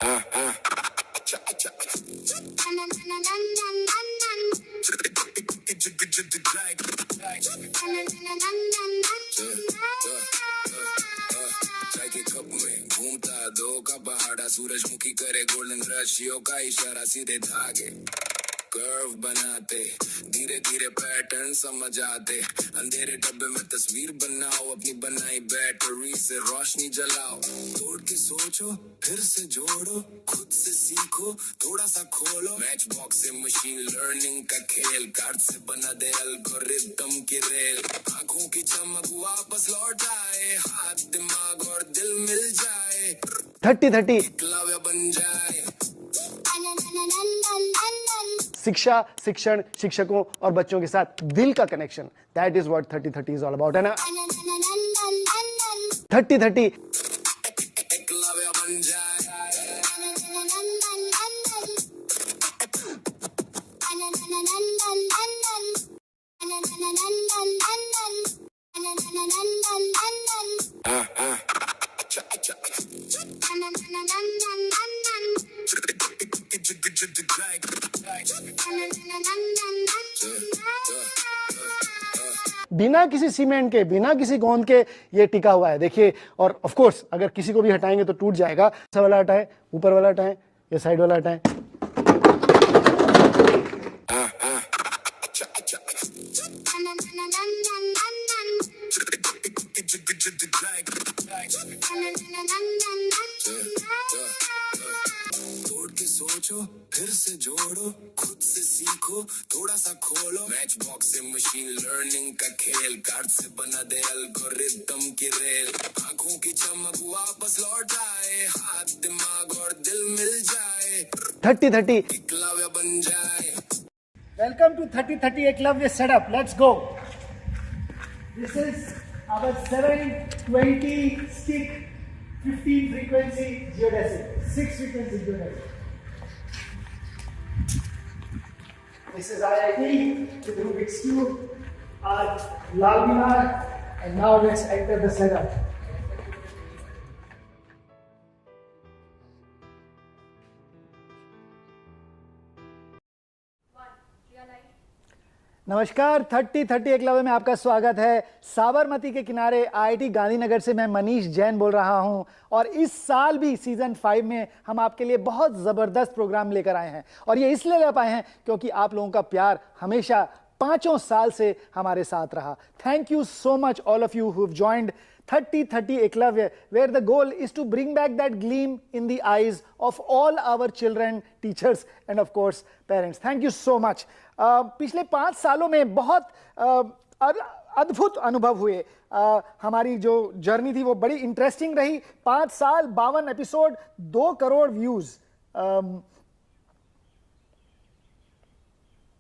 चाय के कप में घूमता दो का पहाड़ा, सूरजमुखी करे गोल्डन रशियों का इशारा, सीधे धागे कर्व बनाते, धीरे धीरे पैटर्न समझ आते, अंधेरे डब्बे में तस्वीर बनाओ, अपनी बनाई बैटरी से रोशनी जलाओ, तोड़ के सोचो फिर से जोड़ो, खुद से सीखो थोड़ा सा खोलो, मैच बॉक्स से मशीन लर्निंग का खेल, कार्ड से बना दे एल्गोरिथम की रेल, आंखों की चमक वापस लौट आए, हाथ दिमाग और दिल मिल जाए, 30-30 एकलव्य बन जाए। शिक्षा, शिक्षण, शिक्षकों और बच्चों के साथ दिल का connection, that is what 30-30 is all about, है ना? 30-30 एकलव्य बन जाए। बिना किसी सीमेंट के, बिना किसी गोंद के ये टिका हुआ है, देखिए। और ऑफ कोर्स अगर किसी को भी हटाएंगे तो टूट जाएगा। ऐसा वाला हटाएं, ऊपर वाला हटाएं, या साइड वाला हटाएं। तोड़ के सोचो फिर से जोड़ो, खुद से सीखो थोड़ा सा खोलो, मैच बॉक्स से मशीन लर्निंग का खेल, कार्ड से बना दे एल्गोरिथम की रेल, आंखों की चमक वापस लौट आए, हाथ दिमाग और दिल मिल जाए, 30-30 एकलव्य बन जाए। Welcome to 30-30 Eklavya setup. Let's go. This is our 720 stick 15 frequency geodesic, 6 frequency geodesic. This is IIT with Rubik's Cube, our Lal Minar, and now let's enter the setup. नमस्कार, 30-30 एकलव्य में आपका स्वागत है। साबरमती के किनारे आईआईटी गांधीनगर से मैं मनीष जैन बोल रहा हूं, और इस साल भी सीजन 5 में हम आपके लिए बहुत ज़बरदस्त प्रोग्राम लेकर आए हैं, और ये इसलिए ले पाए हैं क्योंकि आप लोगों का प्यार हमेशा 5 साल से हमारे साथ रहा। Thank you so much all of you who have joined 30-30 Eklavya, where the goal is to bring back that gleam in the eyes of all our children, teachers, and of course parents. Thank you so much. पिछले 5 सालों में बहुत अद्भुत अनुभव हुए। हमारी जो journey थी वो बड़ी इंटरेस्टिंग रही। 5 साल, 52 episode, 2 crore views,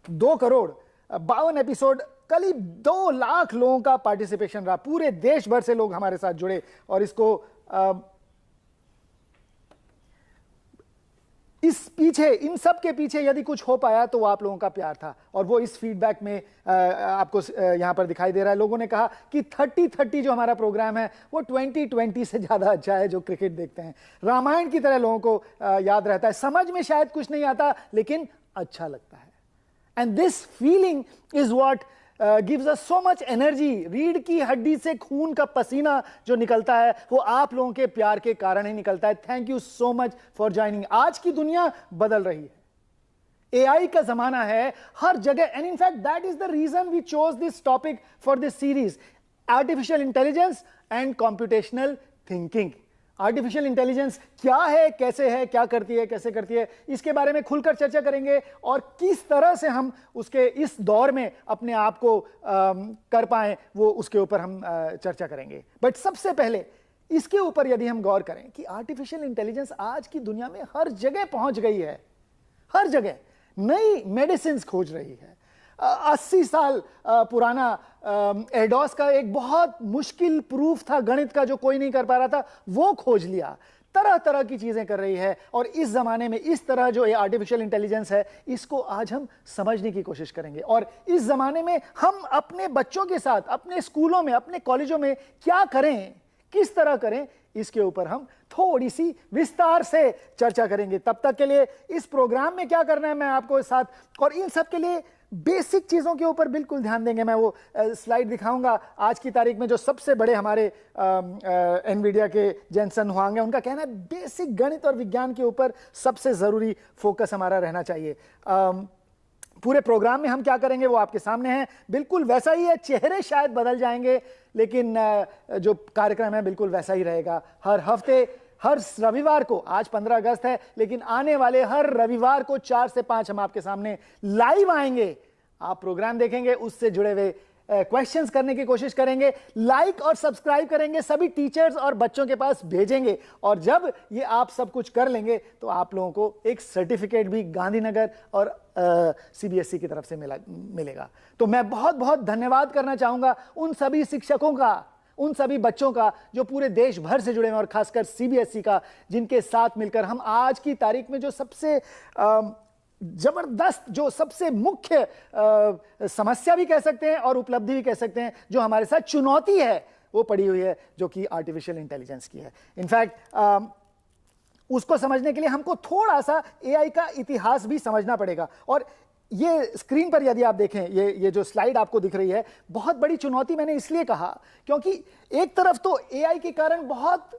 2 crore 52 episode, करीब 2 लाख लोगों का पार्टिसिपेशन रहा। पूरे देश भर से लोग हमारे साथ जुड़े, और इसको इस पीछे, इन सब के पीछे यदि कुछ हो पाया तो वो आप लोगों का प्यार था, और वो इस फीडबैक में आपको यहां पर दिखाई दे रहा है। लोगों ने कहा कि 30-30 जो हमारा प्रोग्राम है वो 20-20 से ज्यादा अच्छा है जो क्रिकेट देखते हैं। रामायण की तरह लोगों को याद रहता है, समझ में शायद कुछ नहीं आता लेकिन अच्छा लगता है। And this feeling is what gives us so much energy. रीढ़ की हड्डी से खून का पसीना जो निकलता है वो आप लोगों के प्यार के कारण ही निकलता है। Thank you so much for joining. आज की दुनिया बदल रही है, एआई का जमाना है हर जगह, and in fact that is the reason we chose this topic for this series, artificial intelligence and computational thinking. Artificial intelligence क्या है, कैसे है, क्या करती है, कैसे करती है, इसके बारे में खुलकर चर्चा करेंगे, और किस तरह से हम उसके इस दौर में अपने आप को कर पाएं वो उसके ऊपर हम चर्चा करेंगे। बट सबसे पहले इसके ऊपर यदि हम गौर करें कि आर्टिफिशियल इंटेलिजेंस आज की दुनिया में हर जगह पहुंच गई है, हर जगह नई मेडिसिन खोज रही है। 80 साल पुराना एडोस का एक बहुत मुश्किल प्रूफ था गणित का जो कोई नहीं कर पा रहा था, वो खोज लिया। तरह तरह की चीजें कर रही है, और इस जमाने में इस तरह जो ये आर्टिफिशियल इंटेलिजेंस है इसको आज हम समझने की कोशिश करेंगे। और इस जमाने में हम अपने बच्चों के साथ अपने स्कूलों में, अपने कॉलेजों में क्या करें, किस तरह करें, इसके ऊपर हम थोड़ी सी विस्तार से चर्चा करेंगे। तब तक के लिए इस प्रोग्राम में क्या करना है मैं आपको साथ, और इन सब के लिए बेसिक चीजों के ऊपर बिल्कुल ध्यान देंगे। मैं वो स्लाइड दिखाऊंगा। आज की तारीख में जो सबसे बड़े हमारे एनवीडिया के जेनसन हुआंग हैं, उनका कहना है बेसिक गणित और विज्ञान के ऊपर सबसे जरूरी फोकस हमारा रहना चाहिए। पूरे प्रोग्राम में हम क्या करेंगे वो आपके सामने है, बिल्कुल वैसा ही है। चेहरे शायद बदल जाएंगे, लेकिन जो कार्यक्रम है बिल्कुल वैसा ही रहेगा। हर हफ्ते, हर रविवार को, आज 15 अगस्त है, लेकिन आने वाले हर रविवार को 4 से 5 हम आपके सामने लाइव आएंगे। आप प्रोग्राम देखेंगे, उससे जुड़े हुए क्वेश्चंस करने की कोशिश करेंगे, लाइक और सब्सक्राइब करेंगे, सभी टीचर्स और बच्चों के पास भेजेंगे। और जब ये आप सब कुछ कर लेंगे तो आप लोगों को एक सर्टिफिकेट भी गांधीनगर और सीबीएसई की तरफ से मिलेगा। तो मैं बहुत बहुत धन्यवाद करना चाहूंगा उन सभी शिक्षकों का, उन सभी बच्चों का जो पूरे देश भर से जुड़े हैं, और खासकर सीबीएसई का, जिनके साथ मिलकर हम आज की तारीख में जो सबसे जबरदस्त, जो सबसे मुख्य समस्या भी कह सकते हैं और उपलब्धि भी कह सकते हैं, जो हमारे साथ चुनौती है, वो पड़ी हुई है, जो कि आर्टिफिशियल इंटेलिजेंस की है। इनफैक्ट उसको समझने के लिए हमको थोड़ा सा एआई का इतिहास भी समझना पड़ेगा। और ये स्क्रीन पर यदि आप देखें, ये जो स्लाइड आपको दिख रही है, बहुत बड़ी चुनौती मैंने इसलिए कहा क्योंकि एक तरफ तो एआई के कारण बहुत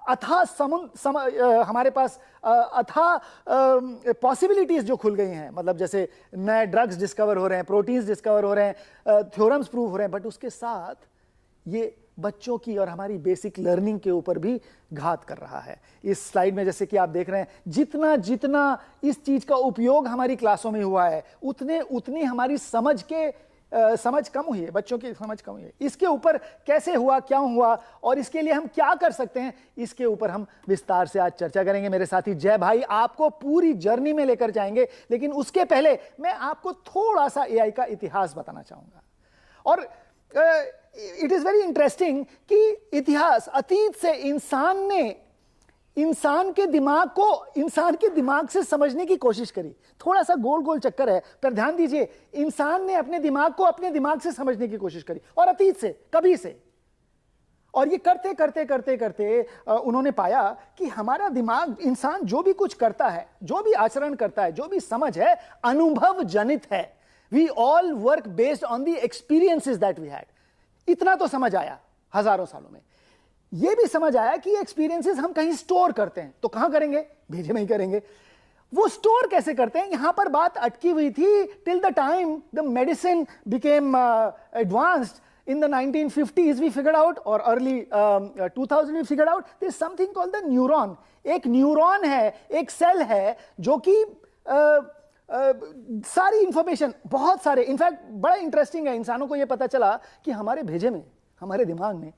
अथाह हमारे पास अथाह पॉसिबिलिटीज जो खुल गई हैं, मतलब जैसे नए ड्रग्स डिस्कवर हो रहे हैं, प्रोटीन्स डिस्कवर हो रहे हैं, थ्योरम्स प्रूव हो रहे हैं, बट उसके साथ ये बच्चों की और हमारी बेसिक लर्निंग के ऊपर भी घात कर रहा है। इस स्लाइड में जैसे कि आप देख रहे हैं, जितना जितना इस चीज का उपयोग हमारी क्लासों में हुआ है, उतनी हमारी समझ कम हुई है, बच्चों की समझ कम हुई है। इसके ऊपर कैसे हुआ, क्यों हुआ, और इसके लिए हम क्या कर सकते हैं, इसके ऊपर हम विस्तार से आज चर्चा करेंगे। मेरे साथी जय भाई आपको पूरी जर्नी में लेकर जाएंगे, लेकिन उसके पहले मैं आपको थोड़ा सा एआई का इतिहास बताना चाहूंगा। और इट इज वेरी इंटरेस्टिंग कि इतिहास, अतीत से इंसान के दिमाग से समझने की कोशिश करी। थोड़ा सा गोल गोल चक्कर है, पर ध्यान दीजिए, इंसान ने अपने दिमाग को अपने दिमाग से समझने की कोशिश करी, और अतीत से, कभी से। और ये करते करते करते करते उन्होंने पाया कि हमारा दिमाग, इंसान जो भी कुछ करता है, जो भी आचरण करता है, जो भी समझ है, अनुभव जनित है। We all work based on the experiences that we had. इतना तो समझ आया हजारों सालों में। यह भी समझ आया कि एक्सपीरियंसेस हम कहीं स्टोर करते हैं, तो कहां करेंगे, भेजे में ही करेंगे। वो स्टोर कैसे करते हैं, यहां पर बात अटकी हुई थी till the time the medicine became advanced in the 1950s we figured out, or early 2000 we figured out there's something called the neuron. एक न्यूरॉन है, एक सेल है, जो कि सारी इंफॉर्मेशन, बहुत सारे, इनफैक्ट बड़ा इंटरेस्टिंग है, इंसानों को यह पता चला कि हमारे भेजे में, हमारे दिमाग में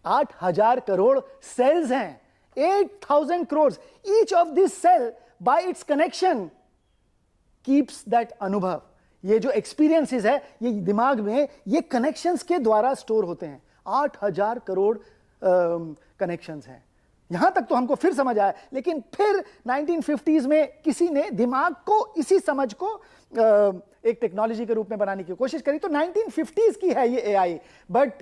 8,000 करोड़ सेल्स हैं। 8,000 crores. Each of this cell by its connection keeps that अनुभव। ये जो एक्सपीरियंसेस है, ये दिमाग में ये कनेक्शंस के द्वारा स्टोर होते हैं। 8,000 करोड़ कनेक्शंस हैं। यहां तक तो हमको फिर समझ आया, लेकिन फिर 1950s में किसी ने दिमाग को, इसी समझ को एक टेक्नोलॉजी के रूप में बनाने की कोशिश करी। तो 1950s की है ये एआई, बट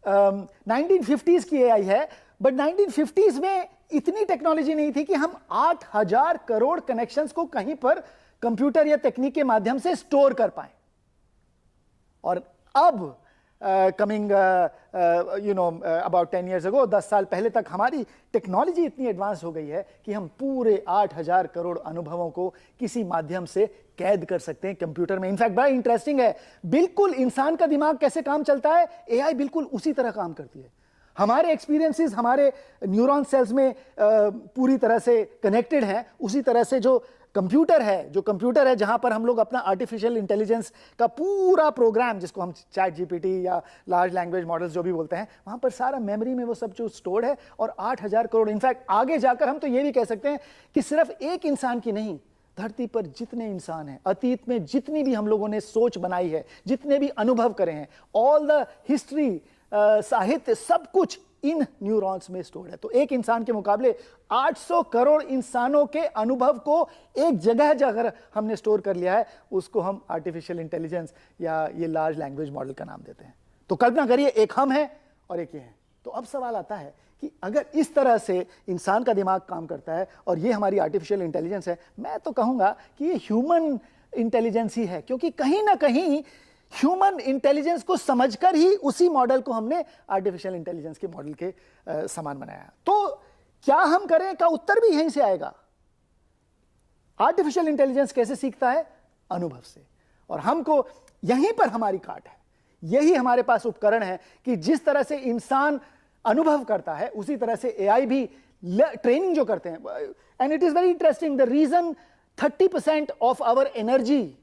1950s की एआई है, बट 1950s में इतनी टेक्नोलॉजी नहीं थी कि हम 8,000 करोड़ कनेक्शंस को कहीं पर कंप्यूटर या तकनीक के माध्यम से स्टोर कर पाए। और अब कमिंग अबाउट 10 years ago, 10 साल पहले तक हमारी टेक्नोलॉजी इतनी एडवांस हो गई है कि हम पूरे 8,000 करोड़ अनुभवों को किसी माध्यम से कैद कर सकते हैं कंप्यूटर में। इनफैक्ट बड़ा इंटरेस्टिंग है, बिल्कुल इंसान का दिमाग कैसे काम चलता है, एआई बिल्कुल उसी तरह काम करती है। हमारे एक्सपीरियंसेस हमारे न्यूरॉन सेल्स में पूरी तरह से कनेक्टेड हैं। उसी तरह से जो कंप्यूटर है, जहां पर हम लोग अपना आर्टिफिशियल इंटेलिजेंस का पूरा प्रोग्राम, जिसको हम चैट जीपीटी या लार्ज लैंग्वेज मॉडल्स जो भी बोलते हैं, वहां पर सारा मेमोरी में वो सब जो स्टोर्ड है। और 8,000 करोड़, इनफैक्ट आगे जाकर हम तो ये भी कह सकते हैं कि सिर्फ एक इंसान की नहीं, धरती पर जितने इंसान हैं, अतीत में जितनी भी हम लोगों ने सोच बनाई है, जितने भी अनुभव करे हैं, ऑल द हिस्ट्री, साहित्य, सब कुछ इन न्यूरॉन्स में स्टोर्ड है। तो एक इंसान के मुकाबले 800 करोड़ इंसानों के अनुभव को एक जगह जाकर हमने स्टोर कर लिया है। उसको हम आर्टिफिशियल इंटेलिजेंस या ये लार्ज लैंग्वेज मॉडल का नाम देते हैं। तो कल्पना करिए, एक हम है और एक ये है। तो अब सवाल आता है कि अगर इस तरह से इंसान का दिमाग काम करता है और ये हमारी आर्टिफिशियल इंटेलिजेंस है, मैं तो कहूंगा कि ये ह्यूमन इंटेलिजेंस ही है, क्योंकि कहीं ना कहीं ह्यूमन इंटेलिजेंस को समझकर ही उसी मॉडल को हमने आर्टिफिशियल इंटेलिजेंस के मॉडल के समान बनाया। तो क्या हम करें का उत्तर भी यहीं से आएगा। आर्टिफिशियल इंटेलिजेंस कैसे सीखता है? अनुभव से। और हमको यहीं पर हमारी काट है, यही हमारे पास उपकरण है कि जिस तरह से इंसान अनुभव करता है उसी तरह से एआई भी ट्रेनिंग जो करते हैं। And it is very interesting, the reason 30% of our energy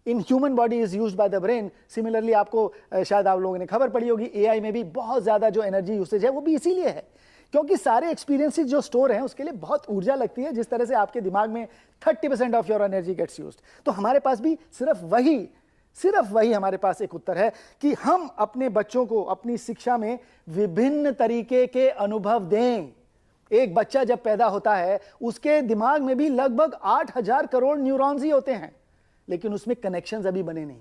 in human body is used by the brain. Similarly आपको शायद आप लोगों ने खबर पड़ी होगी, एआई में भी बहुत ज्यादा जो एनर्जी यूसेज है वो भी इसीलिए है क्योंकि सारे एक्सपीरियंसेस जो स्टोर हैं उसके लिए बहुत ऊर्जा लगती है। जिस तरह से आपके दिमाग में 30% of your energy gets used, तो हमारे पास भी सिर्फ वही हमारे पास एक उत्तर है कि हम अपने बच्चों को अपनी शिक्षा में विभिन्न तरीके के अनुभव दें। एक बच्चा जब पैदा होता है उसके दिमाग में भी लगभग 8,000 करोड़ न्यूरॉन्स ही होते हैं, लेकिन उसमें कनेक्शंस अभी बने नहीं।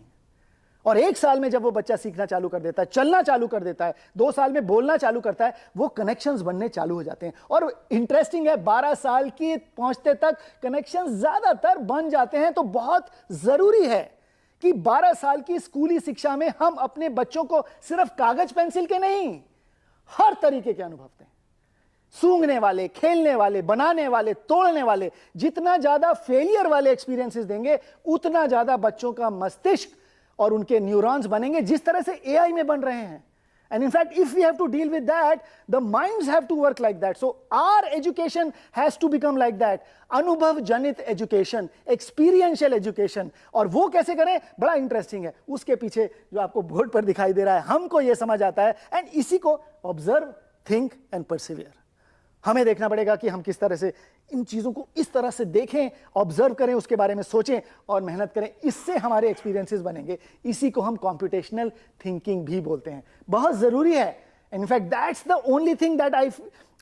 और 1 साल में जब वो बच्चा सीखना चालू कर देता है, चलना चालू कर देता है, 2 साल में बोलना चालू करता है, वो कनेक्शंस बनने चालू हो जाते हैं। और इंटरेस्टिंग है, 12 साल की पहुंचते तक कनेक्शंस ज्यादातर बन जाते हैं। तो बहुत जरूरी है कि 12 साल की स्कूली शिक्षा में हम अपने बच्चों को सिर्फ कागज पेंसिल के नहीं, हर तरीके के अनुभव दें। सूंघने वाले, खेलने वाले, बनाने वाले, तोड़ने वाले, जितना ज्यादा फेलियर वाले एक्सपीरियंसेस देंगे उतना ज्यादा बच्चों का मस्तिष्क और उनके न्यूरॉन्स बनेंगे जिस तरह से एआई में बन रहे हैं। And in fact, if we have to deal with that, the minds have to work like that. So our education has to become like that. अनुभव जनित एजुकेशन, एक्सपीरियंशियल एजुकेशन। और वो कैसे करें? बड़ा इंटरेस्टिंग है। उसके पीछे जो आपको बोर्ड पर दिखाई दे रहा है, हमको ये समझ आता है। एंड इसी को ऑब्जर्व, थिंक एंड परसिवियर। हमें देखना पड़ेगा कि हम किस तरह से इन चीजों को इस तरह से देखें, ऑब्जर्व करें, उसके बारे में सोचें और मेहनत करें। इससे हमारे एक्सपीरियंसेस बनेंगे। इसी को हम कॉम्प्यूटेशनल थिंकिंग भी बोलते हैं। बहुत जरूरी है। In fact that's the only thing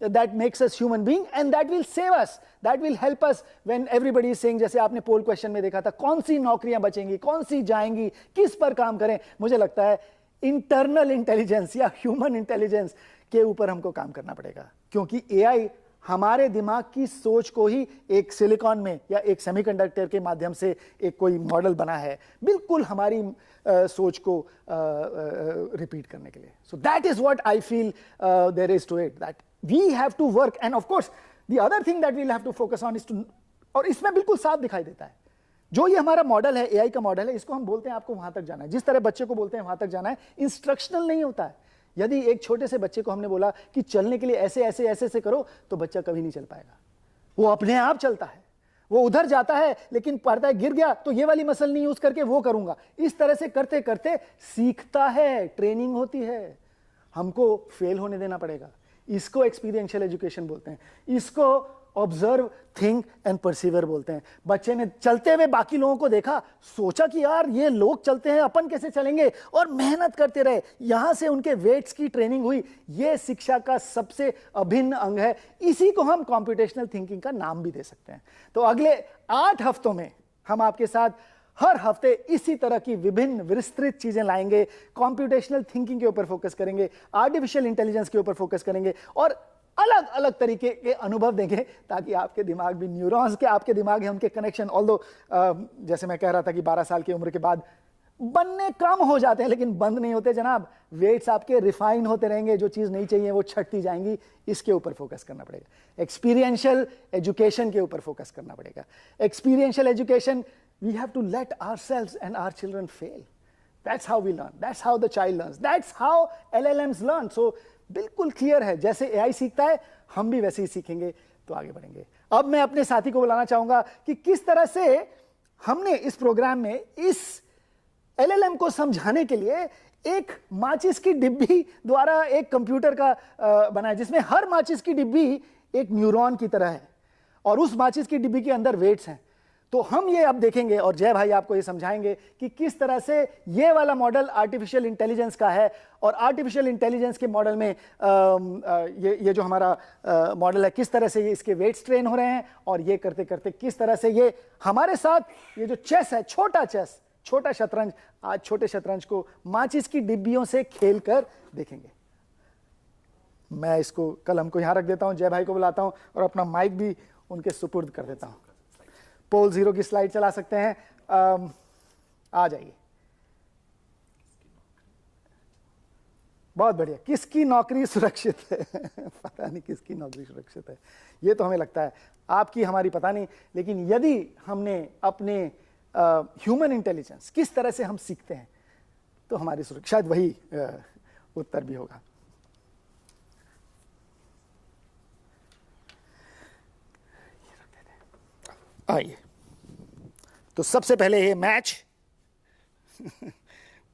that makes us human being and that will save us, that will help us when everybody is saying, जैसे आपने पोल क्वेश्चन में देखा था, कौन सी नौकरियां बचेंगी, कौन सी जाएंगी, किस पर काम करें। मुझे लगता है इंटरनल इंटेलिजेंस या ह्यूमन इंटेलिजेंस के ऊपर हमको काम करना पड़ेगा, क्योंकि एआई हमारे दिमाग की सोच को ही एक सिलिकॉन में या एक सेमीकंडक्टर के माध्यम से एक कोई मॉडल बना है, बिल्कुल हमारी सोच को रिपीट करने के लिए। So that is what I feel there is to it, that we have to work. And of course the other thing that we will have to focus on is to, और इसमें बिल्कुल साफ दिखाई देता है, जो ये हमारा मॉडल है, एआई का मॉडल है, इसको हम बोलते हैं आपको वहां तक जाना है। जिस तरह बच्चे को बोलते हैं वहां तक जाना है, इंस्ट्रक्शनल नहीं होता है। यदि एक छोटे से बच्चे को हमने बोला कि चलने के लिए ऐसे ऐसे ऐसे से करो, तो बच्चा कभी नहीं चल पाएगा। वो अपने आप चलता है, वो उधर जाता है, लेकिन पड़ता है, गिर गया तो ये वाली मसल नहीं यूज करके वो करूंगा। इस तरह से करते करते सीखता है, ट्रेनिंग होती है। हमको फेल होने देना पड़ेगा। इसको एक्सपीरियंशियल एजुकेशन बोलते हैं, इसको ऑब्जर्व, थिंक एंड परसिवियर बोलते हैं। बच्चे ने चलते हुए बाकी लोगों को देखा, सोचा कि यार ये लोग चलते हैं, अपन कैसे चलेंगे, और मेहनत करते रहे। यहां से उनके वेट्स की ट्रेनिंग हुई। ये शिक्षा का सबसे अभिन्न अंग है। इसी को हम कॉम्प्यूटेशनल थिंकिंग का नाम भी दे सकते हैं। तो अगले 8 हफ्तों में हम आपके साथ हर हफ्ते इसी तरह की विभिन्न विस्तृत चीजें लाएंगे। कॉम्प्यूटेशनल थिंकिंग के ऊपर फोकस करेंगे, आर्टिफिशियल इंटेलिजेंस के ऊपर फोकस करेंगे और अलग अलग तरीके के अनुभव देंगे, ताकि आपके दिमाग भी न्यूरॉन्स के आपके दिमाग है, उनके कनेक्शन, ऑल्दो जैसे मैं कह रहा था कि 12 साल की उम्र के बाद बनने कम हो जाते हैं, लेकिन बंद नहीं होते जनाब। वेट्स आपके रिफाइन होते रहेंगे, जो चीज नहीं चाहिए वो छटती जाएंगी। इसके ऊपर फोकस करना पड़ेगा। एक्सपीरियंशियल एजुकेशन के ऊपर फोकस करना पड़ेगा। Experiential education, we have to let ourselves and our children fail. That's how we learn, that's how the child learns, that's how LLMs learn. So बिल्कुल क्लियर है, जैसे एआई सीखता है हम भी वैसे ही सीखेंगे, तो आगे बढ़ेंगे। अब मैं अपने साथी को बुलाना चाहूंगा कि किस तरह से हमने इस प्रोग्राम में इस LLM को समझाने के लिए एक माचिस की डिब्बी द्वारा एक कंप्यूटर का बनाया, जिसमें हर माचिस की डिब्बी एक न्यूरॉन की तरह है और उस माचिस की डिब्बी के अंदर वेट्स हैं। तो हम ये अब देखेंगे और जय भाई आपको ये समझाएंगे कि किस तरह से ये वाला मॉडल आर्टिफिशियल इंटेलिजेंस का है और आर्टिफिशियल इंटेलिजेंस के मॉडल में ये जो हमारा मॉडल है, किस तरह से ये इसके वेट्स ट्रेन हो रहे हैं और ये करते करते किस तरह से ये हमारे साथ ये जो चेस है, छोटा चेस, छोटा शतरंज, आज छोटे शतरंज को माचिस की डिब्बियों से खेल कर देखेंगे। मैं इसको कलम को यहाँ रख देता हूँ, जय भाई को बुलाता हूँ और अपना माइक भी उनके सुपुर्द कर देता हूँ। पोल 0 की स्लाइड चला सकते हैं। आ जाइए। बहुत बढ़िया। किसकी नौकरी सुरक्षित है? पता नहीं किसकी नौकरी सुरक्षित है, ये तो हमें लगता है, आपकी हमारी पता नहीं। लेकिन यदि हमने अपने ह्यूमन इंटेलिजेंस किस तरह से हम सीखते हैं तो हमारी सुरक्षा, शायद वही उत्तर भी होगा। आइए, तो सबसे पहले ये मैच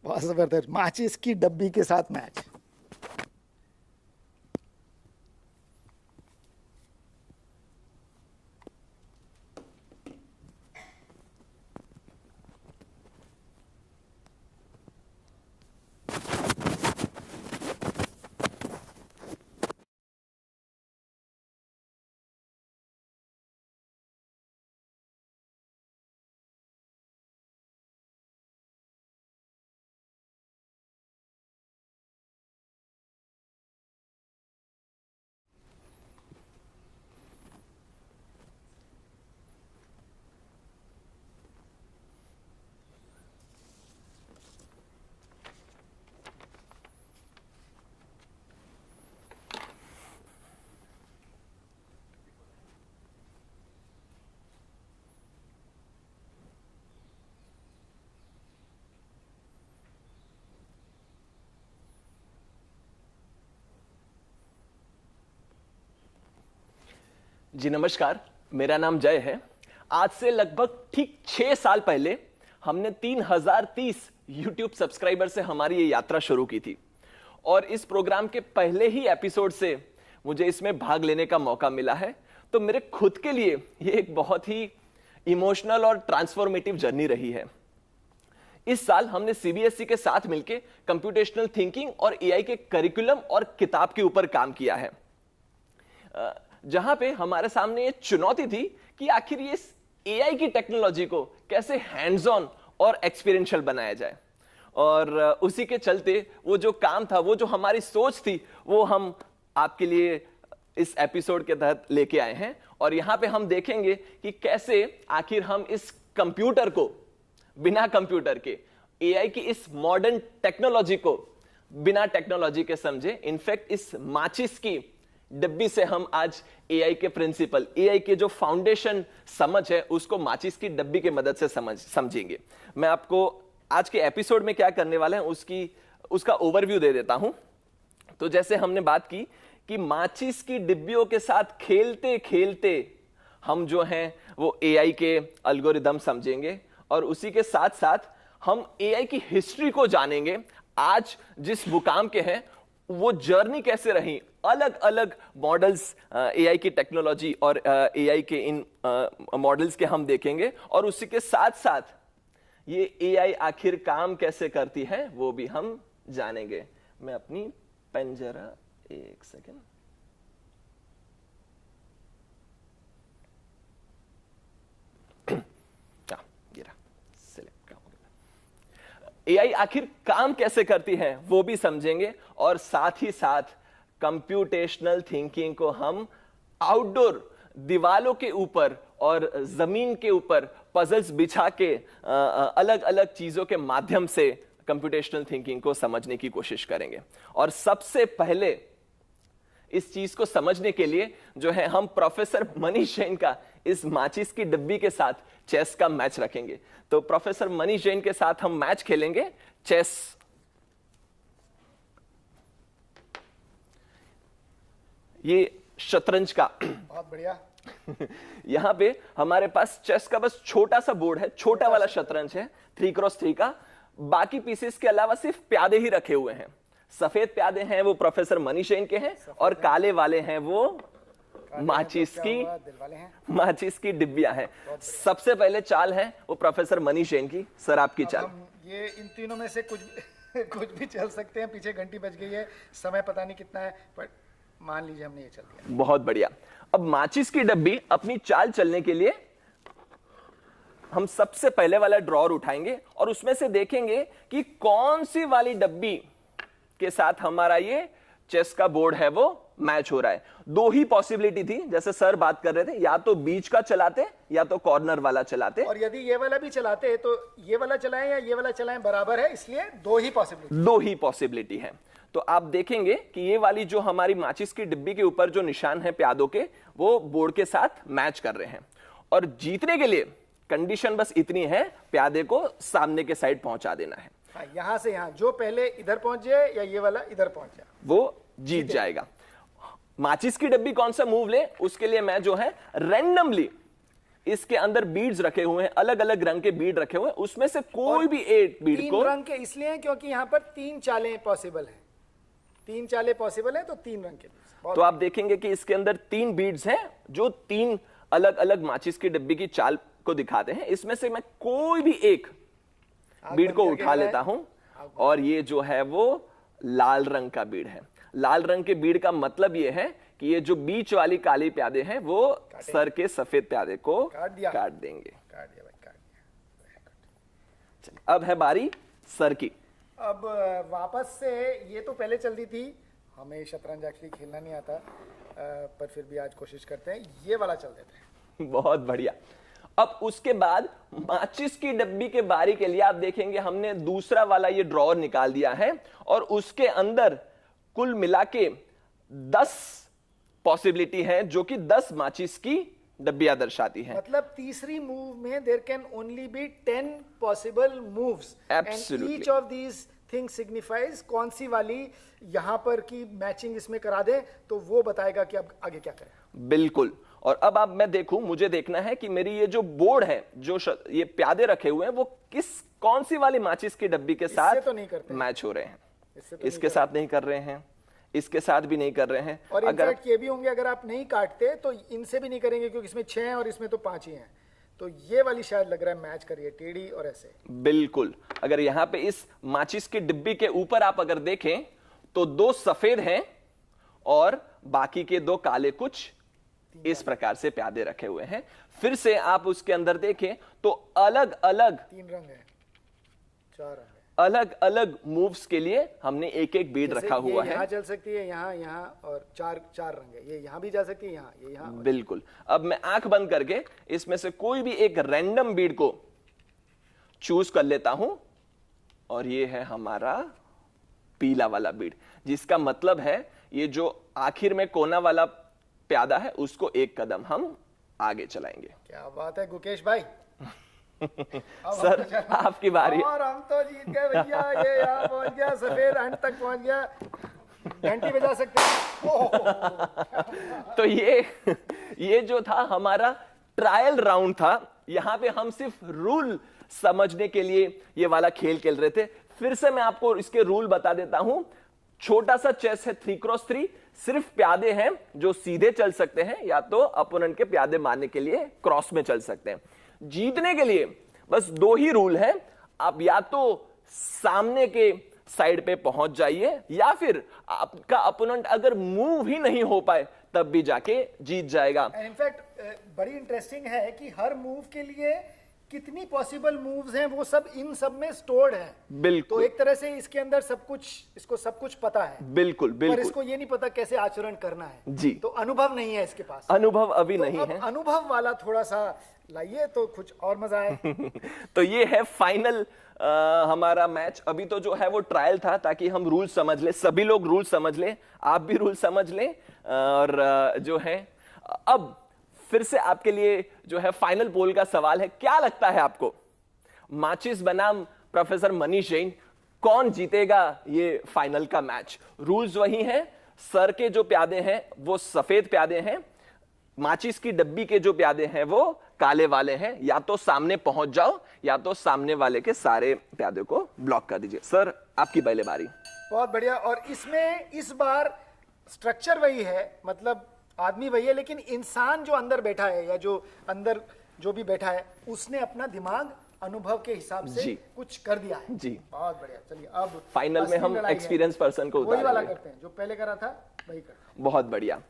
बहुत जबरदस्त, माचिस की डब्बी के साथ मैच। जी नमस्कार, मेरा नाम जय है। आज से लगभग ठीक 6 साल पहले हमने 3030 YouTube सब्सक्राइबर से हमारी ये यात्रा शुरू की थी और इस प्रोग्राम के पहले ही एपिसोड से मुझे इसमें भाग लेने का मौका मिला है। तो मेरे खुद के लिए ये एक बहुत ही इमोशनल और ट्रांसफॉर्मेटिव जर्नी रही है। इस साल हमने CBSE के साथ मिलकर कंप्यूटेशनल थिंकिंग और AI के करिकुलम और किताब के ऊपर काम किया है, जहां पे हमारे सामने ये चुनौती थी कि आखिर ये AI की टेक्नोलॉजी को कैसे हैंड्स ऑन और एक्सपीरियंशियल बनाया जाए। और उसी के चलते वो जो काम था, वो जो हमारी सोच थी, वो हम आपके लिए इस एपिसोड के तहत लेके आए हैं। और यहां पे हम देखेंगे कि कैसे आखिर हम इस कंप्यूटर को बिना कंप्यूटर के, AI की इस मॉडर्न टेक्नोलॉजी को बिना टेक्नोलॉजी के समझे। इनफैक्ट इस माचिस की डिब्बी से हम आज AI के प्रिंसिपल, AI के जो फाउंडेशन समझ है, उसको माचिस की डब्बी की मदद से समझेंगे। मैं आपको आज के एपिसोड में क्या करने वाले हैं उसका ओवरव्यू दे देता हूं। तो जैसे हमने बात की कि माचिस की डिब्बियों के साथ खेलते खेलते हम जो हैं वो AI के एल्गोरिदम समझेंगे और उसी के साथ साथ हम AI की हिस्ट्री को जानेंगे। आज जिस मुकाम के हैं वो जर्नी कैसे रही, अलग अलग मॉडल्स AI की टेक्नोलॉजी और AI के इन मॉडल्स के हम देखेंगे। और उसी के साथ साथ ये AI आखिर काम कैसे करती है वो भी हम जानेंगे। मैं अपनी पेन जरा एक सेकेंड, AI आखिर काम कैसे करती है वो भी समझेंगे। और साथ ही साथ कंप्यूटेशनल थिंकिंग को हम आउटडोर दीवालों के ऊपर और जमीन के ऊपर पजल्स बिछा के अलग अलग चीजों के माध्यम से कंप्यूटेशनल थिंकिंग को समझने की कोशिश करेंगे। और सबसे पहले इस चीज को समझने के लिए जो है हम प्रोफेसर मनीष जैन का इस माचिस की डिब्बी के साथ चेस का मैच रखेंगे। तो प्रोफेसर मनीष जैन के साथ हम मैच खेलेंगे चेस। ये शतरंज का बहुत बढ़िया। यहां पे हमारे पास चेस का बस छोटा सा बोर्ड है, छोटा वाला शतरंज है 3x3 का। बाकी पीसेस के अलावा सिर्फ प्यादे ही रखे हुए हैं। सफेद प्यादे हैं वो प्रोफेसर मनीष जैन के हैं और काले वाले हैं वो माचिस की डिब्बियां हैं। सबसे पहले चाल है वो प्रोफेसर मनीष जैन की। सर आपकी चाल। ये इन तीनों में से कुछ भी चल सकते हैं। पीछे घंटी बज गई है, समय पता नहीं कितना है, पर मान लीजिए हमने ये चल दिया। बहुत बढ़िया। अब माचिस की डब्बी अपनी चाल चलने के लिए हम सबसे पहले वाला ड्रॉर उठाएंगे और उसमें से देखेंगे कि कौन सी वाली डब्बी के साथ हमारा ये चेस का बोर्ड है वो मैच हो रहा है। दो ही पॉसिबिलिटी थी, जैसे सर बात कर रहे थे, या तो बीच का चलाते या तो कॉर्नर वाला चलाते। और यदि ये वाला भी चलाते तो ये वाला चलाएं या ये वाला चलाएं बराबर है, इसलिए दो ही पॉसिबिलिटी है। तो आप देखेंगे कि ये वाली जो हमारी माचिस की डिब्बी के ऊपर जो निशान है प्यादों के, वो बोर्ड के साथ मैच कर रहे हैं। और जीतने के लिए कंडीशन बस इतनी है, प्यादे को सामने के साइड पहुंचा देना है। यहां से यहां जो पहले इधर पहुंच जाए या ये वाला इधर पहुंच जाए, वो जीत जाएगा। माचिस की डब्बी कौन सा मूव ले, उसके लिए मैं जो है रैंडमली इसके अंदर बीड्स रखे हुए हैं, अलग अलग रंग के बीड रखे हुए हैं, उसमें से कोई भी एक बीड को, तीन रंग के इसलिए क्योंकि यहां पर तीन चालें पॉसिबल है, तीन चालें पॉसिबल है, तो तीन रंग के। तो आप देखेंगे कि इसके अंदर तीन बीड्स हैं जो तीन अलग अलग माचिस की डब्बी की चाल को दिखाते हैं। इसमें से मैं कोई भी एक बीड को उठा लेता हूं, और ये जो है वो लाल रंग का बीड है। लाल रंग के बीड का मतलब ये है कि ये जो बीच वाली काली प्यादे हैं वो सर के सफेद प्यादे को काट देंगे। काट दिया भाई, काट दिया। अब है बारी सर की। अब वापस से ये तो पहले चल रही थी, हमें शतरंज एक्चुअली खेलना नहीं आता, पर फिर भी आज कोशिश करते हैं, ये वाला चल देते हैं। बहुत बढ़िया। अब उसके बाद माचिस की डब्बी के बारी के लिए आप देखेंगे हमने दूसरा वाला ये ड्रॉअर निकाल दिया है, और उसके अंदर कुल मिला के 10 पॉसिबिलिटी है, जो कि 10 माचिस की डब्बियां दर्शाती हैं। मतलब तीसरी मूव में there can only be 10 possible moves, and each of these thing signifies कौन सी वाली यहां पर की मैचिंग इसमें करा दे, तो वो बताएगा कि अब आगे क्या करें। बिल्कुल। और अब आप मैं देखूं, मुझे देखना है कि मेरी ये जो बोर्ड है, जो ये प्यादे रखे हुए हैं, वो कौन सी वाली माचिस की डब्बी के साथ तो नहीं करते, मैच हो रहे हैं। तो इसके साथ नहीं कर रहे हैं, इसके साथ भी नहीं कर रहे हैं। और इनफैक्ट ये भी होंगे, अगर आप नहीं काटते तो इनसे भी नहीं करेंगे, क्योंकि इसमें 6 हैं और इसमें तो 5 ही हैं। तो ये वाली शायद लग रहा है मैच करिए, टेढ़ी और ऐसे। बिल्कुल। अगर यहां पे इस माचिस की डिब्बी के ऊपर आप अगर देखें तो 2 सफेद हैं और बाकी के 2 काले, कुछ इस प्रकार से प्यादे रखे हुए हैं। फिर से आप उसके अंदर देखें तो अलग अलग 3 रंग है, 4 रंग है, अलग अलग मूव्स के लिए हमने एक एक बीड रखा हुआ है। यहाँ चल सकती है, यहाँ और चार रंग है, ये यहाँ भी जा सकती है, ये यहाँ। बिल्कुल। अब मैं आंख बंद करके इसमें से कोई भी एक रैंडम बीड को चूज कर लेता हूं, और ये है हमारा पीला वाला बीड, जिसका मतलब है ये जो आखिर में कोना वाला प्यादा है, उसको एक कदम हम आगे चलाएंगे। क्या बात है गुकेश भाई। सर आपकी बारी। और हम तो जीत गए भैया, ये यहाँ पहुंच गया, सफेद अंत तक पहुंच गया, घंटी बजा सकते हैं। तो ये जो था हमारा ट्रायल राउंड था, यहाँ पे हम सिर्फ रूल समझने के लिए ये वाला खेल खेल रहे थे। फिर से मैं आपको इसके रूल बता देता हूं। छोटा सा चेस है 3x3, सिर्फ प्यादे हैं जो सीधे चल सकते हैं, या तो अपोनेंट के प्यादे मारने के लिए क्रॉस में चल सकते हैं। जीतने के लिए बस 2 ही रूल है, आप या तो सामने के साइड पे पहुंच जाइए, या फिर आपका अपोनेंट अगर मूव ही नहीं हो पाए तब भी जाके जीत जाएगा। इनफैक्ट बड़ी इंटरेस्टिंग है कि हर मूव के लिए कितनी पॉसिबल मूव्स हैं, वो सब इन सब में स्टोर्ड है। बिल्कुल। तो एक तरह से इसके अंदर इसको सब कुछ पता है। बिल्कुल बिल्कुल। पर इसको ये नहीं पता कैसे आचरण करना है जी। तो अनुभव नहीं है इसके पास। अनुभव अभी तो नहीं अब है। अनुभव वाला थोड़ा सा लाइए तो कुछ और मजा आए। तो ये है फाइनल हमारा मैच। अभी तो जो है वो ट्रायल था, ताकि हम रूल समझ ले, सभी लोग रूल समझ ले, आप भी रूल समझ ले। और जो है अब फिर से आपके लिए जो है फाइनल पोल का सवाल है, क्या लगता है आपको, माचिस बनाम प्रोफेसर मनीष जैन, कौन जीतेगा ये फाइनल का मैच? रूल्स वही हैं, सर के जो प्यादे हैं वो सफेद प्यादे हैं, माचिस की डब्बी के जो प्यादे हैं वो काले वाले हैं। या तो सामने पहुंच जाओ, या तो सामने वाले के सारे प्यादे को ब्लॉक कर दीजिए। सर आपकी पहले बारी। बहुत बढ़िया। और इसमें इस बार स्ट्रक्चर वही है, मतलब आदमी वही है, लेकिन इंसान जो अंदर बैठा है या जो अंदर जो भी बैठा है, उसने अपना दिमाग अनुभव के हिसाब से कुछ कर दिया है। जी बहुत बढ़िया। चलिए अब फाइनल में हम एक्सपीरियंस पर्सन को वही वाला करते हैं जो पहले करा था, वही करते हैं। बहुत बढ़िया।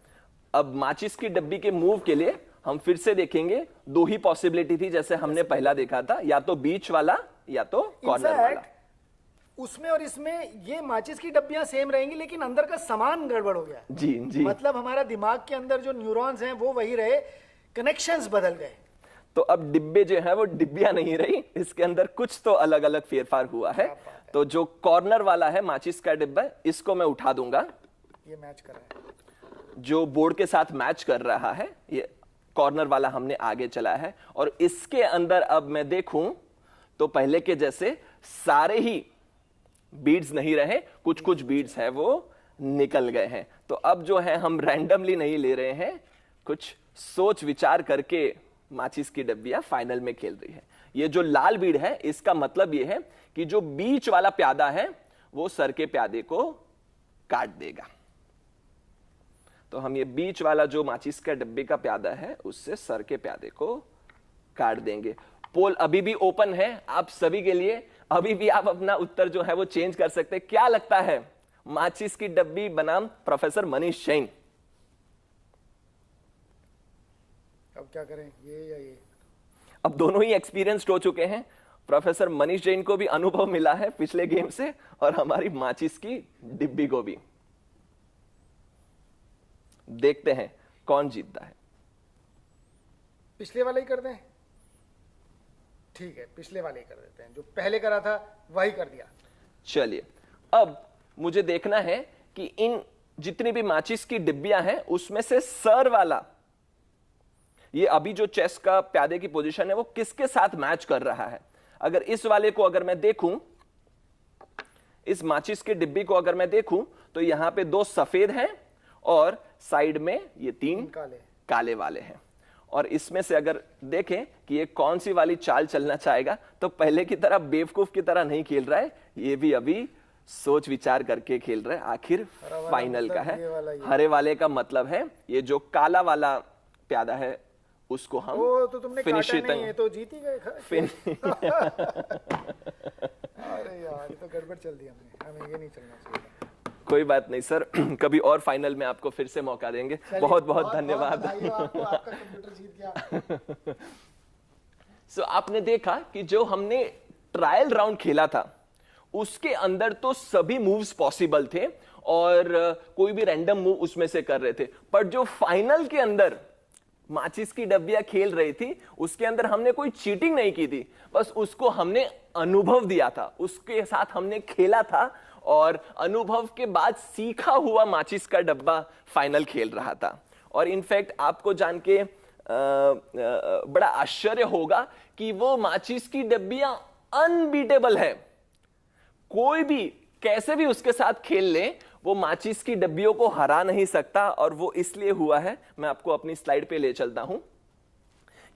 अब माचिस की डब्बी के मूव के लिए हम फिर से देखेंगे, 2 ही पॉसिबिलिटी थी जैसे हमने पहला देखा था, या तो बीच वाला या तो कॉर्नर वाला। उसमें और इसमें ये माचिस की डब्बियां सेम रहेंगी, लेकिन अंदर का सामान गड़बड़ हो गया है। जी जी। मतलब हमारा दिमाग के अंदर जो न्यूरॉन्स हैं वो वही रहे, कनेक्शंस बदल गए। तो अब डिब्बे जो है वो डिब्बियां नहीं रही, इसके अंदर कुछ तो अलग अलग फेरफार हुआ है। तो जो कॉर्नर वाला है माचिस का डिब्बा, इसको मैं उठा दूंगा। ये मैच कर रहा है, जो बोर्ड के साथ मैच कर रहा है, ये कॉर्नर वाला हमने आगे चला है। और इसके अंदर अब मैं देखूं तो पहले के जैसे सारे ही बीड्स नहीं रहे, कुछ कुछ बीड्स है वो निकल गए हैं। तो अब जो है हम रैंडमली नहीं ले रहे हैं, कुछ सोच विचार करके माचिस की डब्बियां फाइनल में खेल रही है। ये जो लाल बीड है, इसका मतलब ये है कि जो बीच वाला प्यादा है वो सर के प्यादे को काट देगा। तो हम ये बीच वाला जो माचिस का डब्बे का प्यादा है उससे सर के प्यादे को काट देंगे। पोल अभी भी ओपन है आप सभी के लिए, अभी भी आप अपना उत्तर जो है वो चेंज कर सकते हैं। क्या लगता है माचिस की डब्बी बनाम प्रोफेसर मनीष जैन? अब क्या करें, ये या ये? अब दोनों ही एक्सपीरियंस्ड हो चुके हैं। प्रोफेसर मनीष जैन को भी अनुभव मिला है पिछले गेम से, और हमारी माचिस की डिब्बी को भी। देखते हैं कौन जीतता है। पिछले वाला ही कर दें? ठीक है, पिछले वाले ही कर देते हैं, जो पहले करा था वही कर दिया। चलिए, अब मुझे देखना है कि इन जितनी भी माचिस की डिब्बियां हैं उसमें से सर वाला, ये अभी जो चेस का प्यादे की पोजीशन है वो किसके साथ मैच कर रहा है। अगर इस वाले को अगर मैं देखूं, इस माचिस की डिब्बी को अगर मैं देखूं, तो यहां पे 2 सफेद हैं और साइड में ये 3 काले वाले हैं। और इसमें से अगर देखें कि ये कौन सी वाली चाल चलना चाहेगा, तो पहले की तरह बेवकूफ की तरह नहीं खेल रहा है, ये भी अभी सोच विचार करके खेल रहा है। आखिर फाइनल का है। हरे वाले का मतलब है ये जो काला वाला प्यादा है उसको हम तो तुमने काटा नहीं है, तो जीत ही गए। अरे यार, ये तो गड़बड़ चल दी हमने, हमें ये नहीं चलना चाहिए। कोई बात नहीं सर, कभी और फाइनल में आपको फिर से मौका देंगे। बहुत बहुत धन्यवाद। आपका कंप्यूटर जीत गया। सो आपने देखा कि जो हमने ट्रायल राउंड खेला था उसके अंदर तो सभी मूव्स पॉसिबल थे और कोई भी रैंडम मूव उसमें से कर रहे थे, पर जो फाइनल के अंदर माचिस की डब्बियां खेल रही थी उसके अंदर हमने कोई चीटिंग नहीं की थी, बस उसको हमने अनुभव दिया था, उसके साथ हमने खेला था और अनुभव के बाद सीखा हुआ माचिस का डब्बा फाइनल खेल रहा था। और इनफैक्ट आपको जान के बड़ा आश्चर्य होगा कि वो माचिस की डब्बियां अनबीटेबल है। कोई भी कैसे भी उसके साथ खेल ले, वो माचिस की डब्बियों को हरा नहीं सकता। और वो इसलिए हुआ है, मैं आपको अपनी स्लाइड पे ले चलता हूं।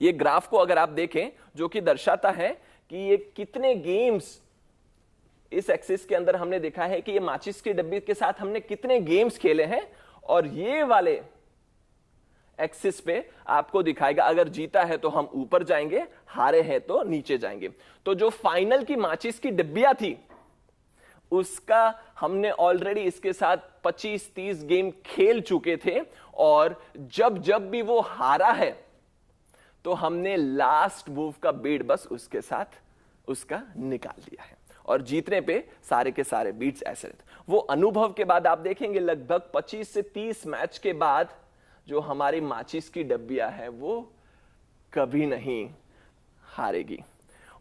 ये ग्राफ को अगर आप देखें, जो कि दर्शाता है कि ये कितने गेम्स इस एक्सिस के अंदर हमने देखा है कि ये माचिस की डब्बी के साथ हमने कितने गेम्स खेले हैं। और ये वाले एक्सिस पे आपको दिखाएगा अगर जीता है तो हम ऊपर जाएंगे, हारे हैं तो नीचे जाएंगे। तो जो फाइनल की माचिस की डिब्बियां थी उसका हमने ऑलरेडी इसके साथ 25-30 गेम खेल चुके थे, और जब जब भी वो हारा है तो हमने लास्ट मूव का बीट बस उसके साथ उसका निकाल दिया है, और जीतने पे सारे के सारे बीट्स ऐसे रहते। वो अनुभव के बाद आप देखेंगे लगभग 25 से 30 मैच के बाद जो हमारी माचिस की डब्बियां है वो कभी नहीं हारेगी।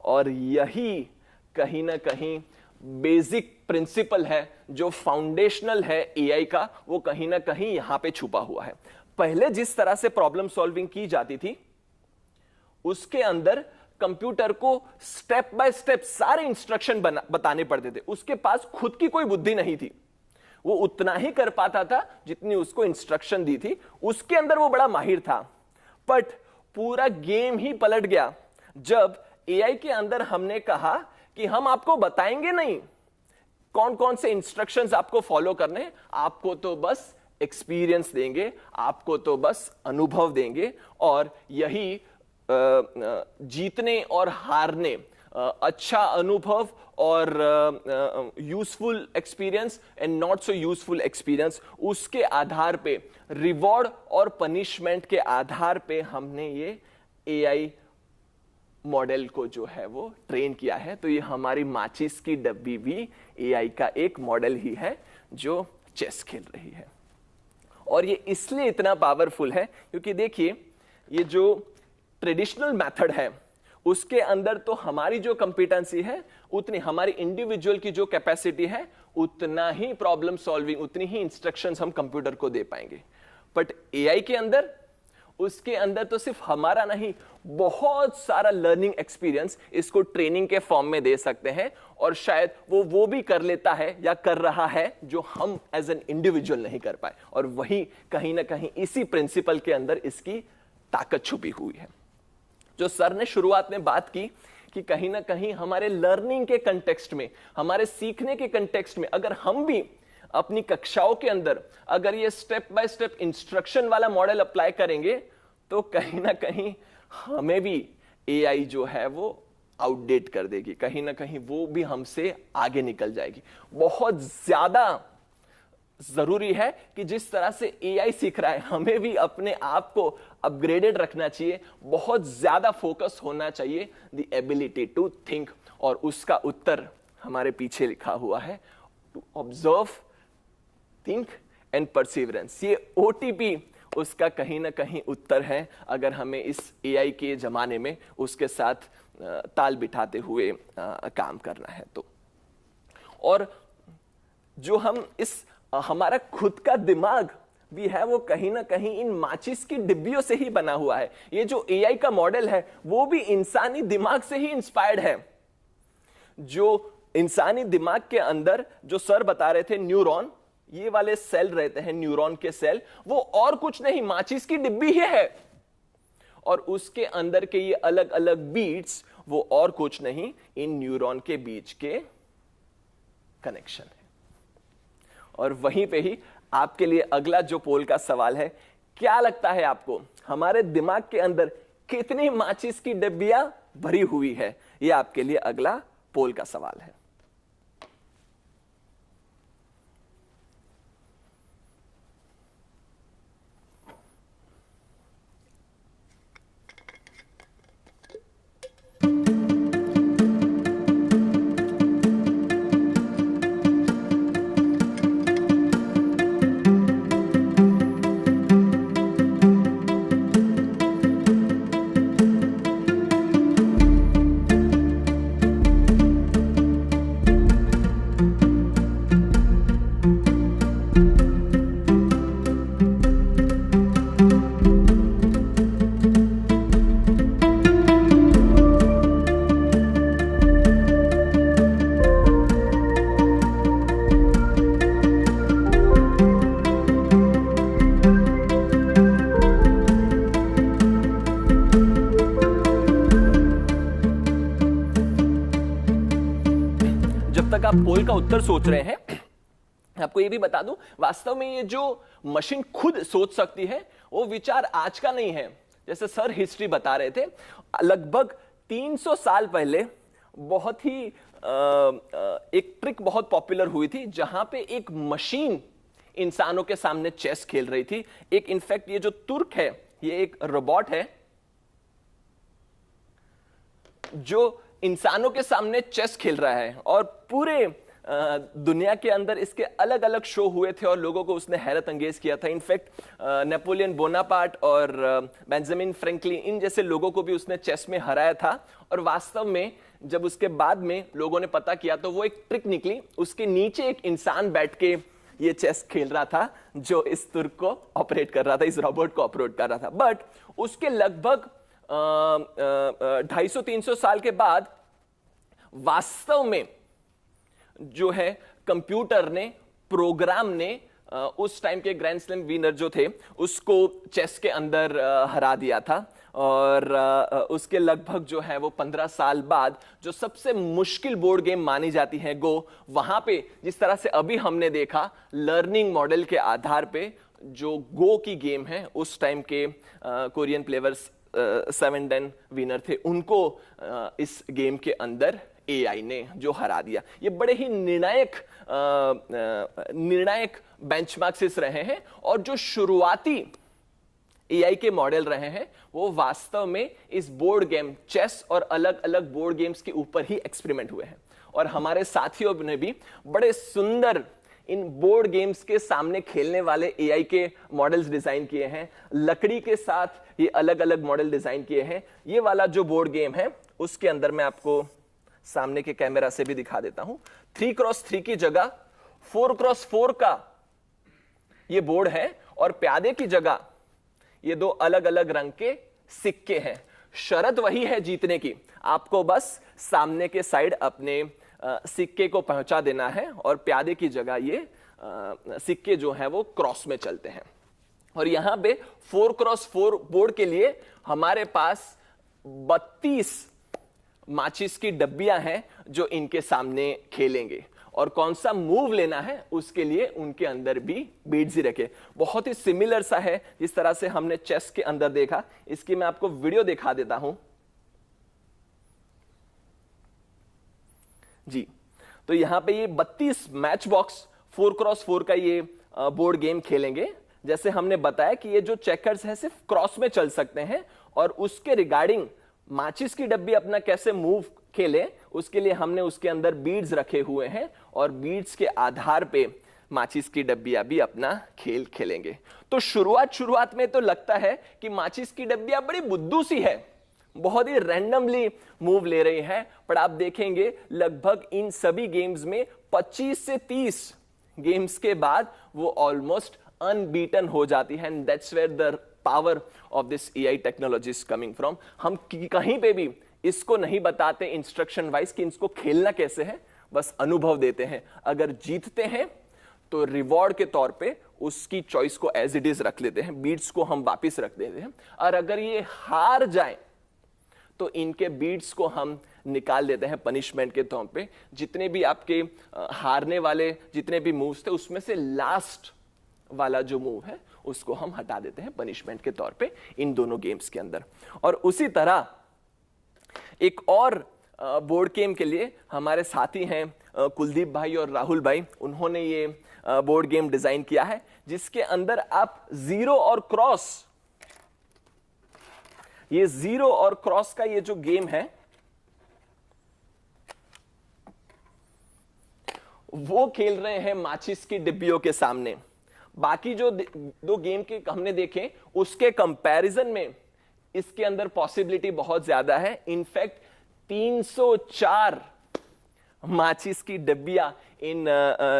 और यही कहीं ना कहीं बेसिक प्रिंसिपल है, जो फाउंडेशनल है एआई का, वो कहीं ना कहीं यहां पे छुपा हुआ है। पहले जिस तरह से प्रॉब्लम सॉल्विंग की जाती थी उसके अंदर कंप्यूटर को स्टेप बाय स्टेप सारे इंस्ट्रक्शन बताने पड़ते थे। उसके पास खुद की कोई बुद्धि नहीं थी, वो उतना ही कर पाता था जितनी उसको इंस्ट्रक्शन दी थी। उसके अंदर वो बड़ा माहिर था, बट पूरा गेम ही पलट गया जब एआई के अंदर हमने कहा कि हम आपको बताएंगे नहीं कौन कौन से इंस्ट्रक्शंस आपको फॉलो करने, आपको तो बस एक्सपीरियंस देंगे, आपको तो बस अनुभव देंगे। और यही जीतने और हारने, अच्छा अनुभव और useful experience and not so useful experience, उसके आधार पे, रिवॉर्ड और पनिशमेंट के आधार पे हमने ये एआई मॉडल को जो है वो ट्रेन किया है। तो ये हमारी माचिस की डब्बी भी एआई का एक मॉडल ही है जो चेस खेल रही है। और ये इसलिए इतना पावरफुल है क्योंकि देखिए, ये जो ट्रेडिशनल मेथड है उसके अंदर तो हमारी जो कंपिटेंसी है उतनी, हमारी इंडिविजुअल की जो कैपेसिटी है उतना ही प्रॉब्लम सॉल्विंग, उतनी ही इंस्ट्रक्शंस हम कंप्यूटर को दे पाएंगे। बट एआई के अंदर, उसके अंदर तो सिर्फ हमारा नहीं, बहुत सारा लर्निंग एक्सपीरियंस इसको ट्रेनिंग के फॉर्म में दे सकते हैं, और शायद वो भी कर लेता है या कर रहा है जो हम एज एन इंडिविजुअल नहीं कर पाए। और वही कहीं ना कहीं इसी प्रिंसिपल के अंदर इसकी ताकत छुपी हुई है। जो सर ने शुरुआत में बात की कि कहीं ना कहीं हमारे लर्निंग के कंटेक्स्ट में, हमारे सीखने के कंटेक्स्ट में, अगर हम भी अपनी कक्षाओं के अंदर अगर ये स्टेप बाय स्टेप इंस्ट्रक्शन वाला मॉडल अप्लाई करेंगे तो कहीं ना कहीं हमें भी एआई जो है वो आउटडेट कर देगी, कहीं ना कहीं वो भी हमसे आगे निकल जाएगी। बहुत ज्यादा जरूरी है कि जिस तरह से एआई सीख रहा है हमें भी अपने आप को अपग्रेडेड रखना चाहिए, बहुत ज्यादा फोकस होना चाहिए द एबिलिटी टू थिंक। और उसका उत्तर हमारे पीछे लिखा हुआ है, to observe, think and perseverance. ये ओटीपी उसका कहीं ना कहीं उत्तर है, अगर हमें इस एआई के जमाने में उसके साथ ताल बिठाते हुए काम करना है तो। और जो हम इस हमारा खुद का दिमाग भी है वो कहीं ना कहीं इन माचिस की डिब्बियों से ही बना हुआ है। ये जो एआई का मॉडल है वो भी इंसानी दिमाग से ही इंस्पायर्ड है। जो इंसानी दिमाग के अंदर जो सर बता रहे थे न्यूरॉन, ये वाले सेल रहते हैं न्यूरॉन के सेल, वो और कुछ नहीं माचिस की डिब्बी ही है। और उसके अंदर के ये अलग अलग बीट्स वो और कुछ नहीं इन न्यूरॉन के बीच के कनेक्शन है। और वहीं पे ही आपके लिए अगला जो पोल का सवाल है, क्या लगता है आपको हमारे दिमाग के अंदर कितनी माचिस की डिब्बियां भरी हुई है? यह आपके लिए अगला पोल का सवाल है। आप पोल का उत्तर सोच रहे हैं, आपको यह भी बता दूं, वास्तव में ये जो मशीन खुद सोच सकती है वो विचार आज का नहीं है। जैसे सर हिस्ट्री बता रहे थे, लगभग 300 साल पहले बहुत ही एक ट्रिक बहुत पॉपुलर हुई थी, जहां पे एक मशीन इंसानों के सामने चेस खेल रही थी। एक इनफैक्ट ये जो तुर्क है, ये एक रोबोट है जो इंसानों के सामने चेस खेल रहा है, और पूरे दुनिया के अंदर इसके अलग अलग शो हुए थे और लोगों को उसने हैरत अंगेज किया था। इनफैक्ट नेपोलियन बोनापार्ट और बेंजामिन फ्रैंकलिन, इन जैसे लोगों को भी उसने चेस में हराया था। और वास्तव में जब उसके बाद में लोगों ने पता किया तो वो एक ट्रिक निकली, उसके नीचे एक इंसान बैठ के ये चेस खेल रहा था जो इस तुर्क को ऑपरेट कर रहा था, इस रोबोट को ऑपरेट कर रहा था। बट उसके लगभग 250-300 साल के बाद वास्तव में जो है कंप्यूटर ने, प्रोग्राम ने उस टाइम के ग्रैंड स्लैम विनर जो थे उसको चेस के अंदर हरा दिया था। और उसके लगभग जो है वो 15 साल बाद जो सबसे मुश्किल बोर्ड गेम मानी जाती है गो, वहां पे जिस तरह से अभी हमने देखा लर्निंग मॉडल के आधार पे जो गो की गेम है, उस टाइम के कोरियन प्लेयर्स 7 डन विनर थे, उनको इस गेम के अंदर एआई ने जो हरा दिया। ये बड़े ही निर्णायक बेंचमार्क्स रहे हैं। और जो शुरुआती एआई के मॉडल रहे हैं वो वास्तव में इस बोर्ड गेम चेस और अलग अलग बोर्ड गेम्स के ऊपर ही एक्सपेरिमेंट हुए हैं। और हमारे साथियों ने भी बड़े सुंदर इन बोर्ड गेम्स के सामने खेलने वाले एआई के मॉडल्स डिजाइन किए हैं। लकड़ी के साथ ये अलग अलग मॉडल डिजाइन किए हैं। ये वाला जो बोर्ड गेम है उसके अंदर मैं आपको सामने के कैमरा से भी दिखा देता हूं। 3x3 की जगह 4x4 का ये बोर्ड है और प्यादे की जगह ये दो अलग अलग रंग के सिक्के हैं। शर्त वही है जीतने की, आपको बस सामने के साइड अपने सिक्के को पहुंचा देना है और प्यादे की जगह ये सिक्के जो हैं वो क्रॉस में चलते हैं। और यहां पे 4x4 बोर्ड के लिए हमारे पास 32 माचिस की डब्बियां हैं जो इनके सामने खेलेंगे। और कौन सा मूव लेना है उसके लिए उनके अंदर भी बीट्स ही रखे। बहुत ही सिमिलर सा है जिस तरह से हमने चेस के अंदर देखा। इसकी मैं आपको वीडियो दिखा देता हूं जी। तो यहां पे ये 32 मैच बॉक्स 4x4 का ये बोर्ड गेम खेलेंगे। जैसे हमने बताया कि ये जो चेकर्स है सिर्फ क्रॉस में चल सकते हैं और उसके रिगार्डिंग माचिस की डब्बी अपना कैसे मूव खेले उसके लिए हमने उसके अंदर बीड्स रखे हुए हैं और बीड्स के आधार पे माचिस की डब्बियां भी अपना खेल खेलेंगे। तो शुरुआत में तो लगता है कि माचिस की डब्बियां बड़ी बुद्धू सी है, बहुत ही रैंडमली मूव ले रही है, पर आप देखेंगे लगभग इन सभी गेम्स में 25 से 30 गेम्स के बाद वो ऑलमोस्ट अनबीटन हो जाती है। And that's where the power of this AI technology is coming from. हम कहीं पे भी इसको नहीं बताते इंस्ट्रक्शन वाइज कि इसको खेलना कैसे है, बस अनुभव देते हैं। अगर जीतते हैं तो रिवॉर्ड के तौर पे उसकी चॉइस को एज इट इज रख लेते हैं, बीट्स को हम वापिस रख देते हैं। और अगर ये हार जाए तो इनके बीट्स को हम निकाल देते हैं पनिशमेंट के तौर पे। जितने भी आपके हारने वाले जितने भी मूव्स थे उसमें से लास्ट वाला जो मूव है उसको हम हटा देते हैं पनिशमेंट के तौर पे इन दोनों गेम्स के अंदर। और उसी तरह एक और बोर्ड गेम के लिए हमारे साथी हैं कुलदीप भाई और राहुल भाई। उन्होंने ये बोर्ड गेम डिजाइन किया है जिसके अंदर आप जीरो और क्रॉस का ये जो गेम है वो खेल रहे हैं माचिस की डिब्बियों के सामने। बाकी जो दो गेम के हमने देखे उसके कंपैरिजन में इसके अंदर पॉसिबिलिटी बहुत ज्यादा है। इनफैक्ट 304 माचिस की डब्बियां इन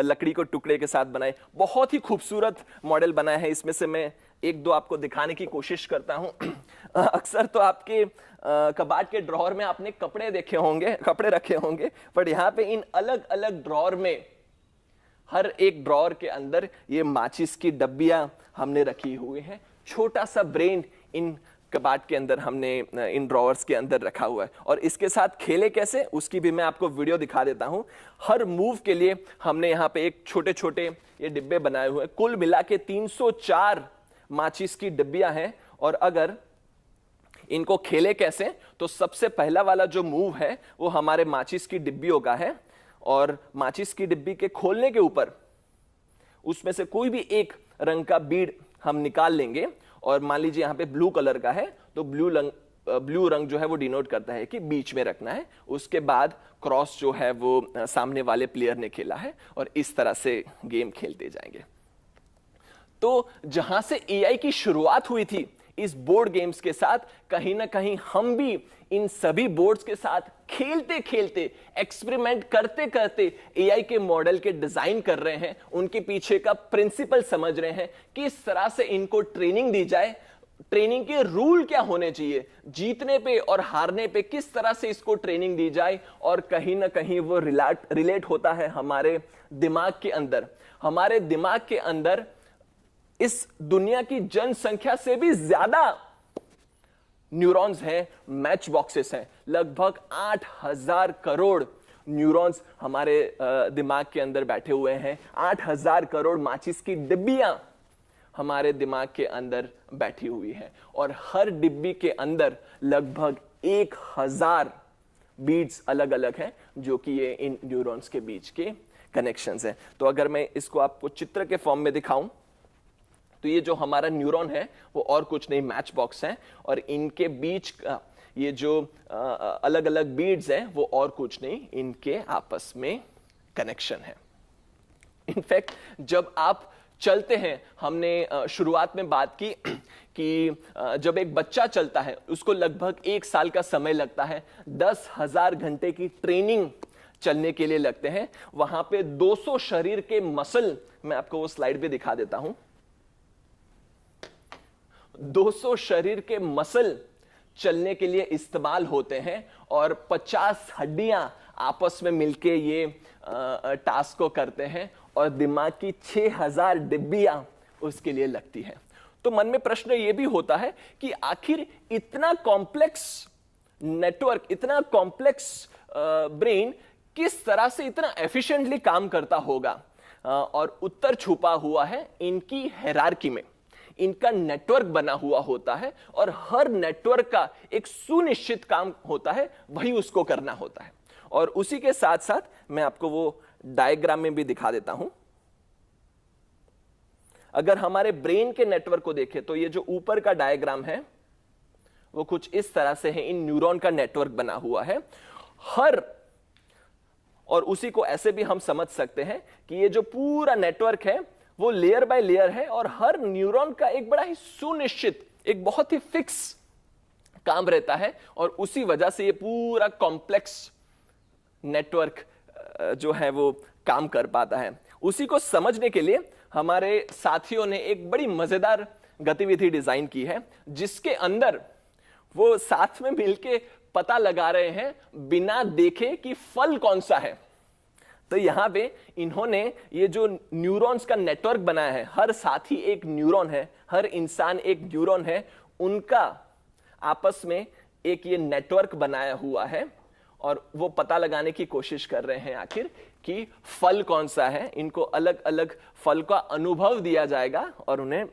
लकड़ी को टुकड़े के साथ बनाए, बहुत ही खूबसूरत मॉडल बनाए हैं। इसमें से मैं एक दो आपको दिखाने की कोशिश करता हूं। अक्सर तो आपके कबाड़ के ड्रॉअर में आपने कपड़े रखे होंगे, पर यहां पे इन अलग अलग ड्रॉअर में हर एक ड्रॉअर के अंदर ये माचिस की डब्बियां हमने रखी हुई हैं। छोटा सा ब्रेन इन कबाड़ के अंदर हमने इन ड्रॉअर्स के अंदर रखा हुआ है। और इसके साथ खेले कैसे उसकी भी मैं आपको वीडियो दिखा देता हूं। हर मूव के लिए हमने यहाँ पे एक छोटे छोटे ये डिब्बे बनाए हुए हैं। कुल मिला के 304 माचिस की डब्बियां हैं। और अगर इनको खेले कैसे तो सबसे पहला वाला जो मूव है वो हमारे माचिस की डिब्बियों का है। और माचिस की डिब्बी के खोलने के ऊपर उसमें से कोई भी एक रंग का बीड हम निकाल लेंगे। और मान लीजिए यहां पे ब्लू कलर का है तो ब्लू रंग जो है वो डिनोट करता है कि बीच में रखना है। उसके बाद क्रॉस जो है वो सामने वाले प्लेयर ने खेला है और इस तरह से गेम खेलते जाएंगे। तो जहां से एआई की शुरुआत हुई थी इस बोर्ड गेम्स के साथ, कहीं ना कहीं हम भी इन सभी बोर्ड्स के साथ खेलते खेलते एक्सपेरिमेंट करते करते एआई के मॉडल के डिजाइन कर रहे हैं, उनके पीछे का प्रिंसिपल समझ रहे हैं, किस तरह से इनको ट्रेनिंग दी जाए, ट्रेनिंग के रूल क्या होने चाहिए, जीतने पे और हारने पे किस तरह से इसको ट्रेनिंग दी जाए। और कहीं ना कहीं वो रिलेट होता है हमारे दिमाग के अंदर। हमारे दिमाग के अंदर इस दुनिया की जनसंख्या से भी ज्यादा न्यूरॉन्स हैं, मैच बॉक्सेस हैं। लगभग 8000 करोड़ न्यूरॉन्स हमारे दिमाग के अंदर बैठे हुए हैं। 8000 करोड़ माचिस की डिब्बियां हमारे दिमाग के अंदर बैठी हुई है। और हर डिब्बी के अंदर लगभग 1000 बीट्स अलग अलग हैं जो कि ये इन न्यूरॉन्स के बीच के कनेक्शंस हैं। तो अगर मैं इसको आपको चित्र के फॉर्म में दिखाऊं तो ये जो हमारा न्यूरॉन है वो और कुछ नहीं मैच बॉक्स है, और इनके बीच का ये जो अलग अलग बीड्स हैं वो और कुछ नहीं, इनके आपस में कनेक्शन है। इनफैक्ट जब आप चलते हैं, हमने शुरुआत में बात की कि जब एक बच्चा चलता है उसको लगभग 1 साल का समय लगता है, 10,000 घंटे की ट्रेनिंग चलने के लिए लगते हैं। वहां पे 200 शरीर के मसल, मैं आपको वो स्लाइड पे दिखा देता हूं, 200 शरीर के मसल चलने के लिए इस्तेमाल होते हैं, और 50 हड्डियां आपस में मिलके ये टास्क को करते हैं, और दिमाग की 6000 डिब्बियां उसके लिए लगती हैं। तो मन में प्रश्न ये भी होता है कि आखिर इतना कॉम्प्लेक्स नेटवर्क, इतना कॉम्प्लेक्स ब्रेन किस तरह से इतना एफिशिएंटली काम करता होगा, और उत्तर छुपा हुआ है इनकी हायरार्की में। इनका नेटवर्क बना हुआ होता है, और हर नेटवर्क का एक सुनिश्चित काम होता है, वही उसको करना होता है। और उसी के साथ साथ मैं आपको वो डायग्राम में भी दिखा देता हूं। अगर हमारे ब्रेन के नेटवर्क को देखें तो ये जो ऊपर का डायग्राम है वो कुछ इस तरह से है, इन न्यूरॉन का नेटवर्क बना हुआ है हर, और उसी को ऐसे भी हम समझ सकते हैं कि ये जो पूरा नेटवर्क है वो लेयर बाय लेयर है, और हर न्यूरॉन का एक बड़ा ही सुनिश्चित, एक बहुत ही फिक्स काम रहता है, और उसी वजह से ये पूरा कॉम्प्लेक्स नेटवर्क जो है वो काम कर पाता है। उसी को समझने के लिए हमारे साथियों ने एक बड़ी मजेदार गतिविधि डिजाइन की है, जिसके अंदर वो साथ में मिलके पता लगा रहे हैं बिना देखे कि फल कौन सा है। तो यहां पे इन्होंने ये जो न्यूरॉन्स का नेटवर्क बनाया है, हर साथी एक न्यूरॉन है, हर इंसान एक न्यूरॉन है, उनका आपस में एक ये नेटवर्क बनाया हुआ है, और वो पता लगाने की कोशिश कर रहे हैं आखिर कि फल कौन सा है। इनको अलग अलग फल का अनुभव दिया जाएगा, और उन्हें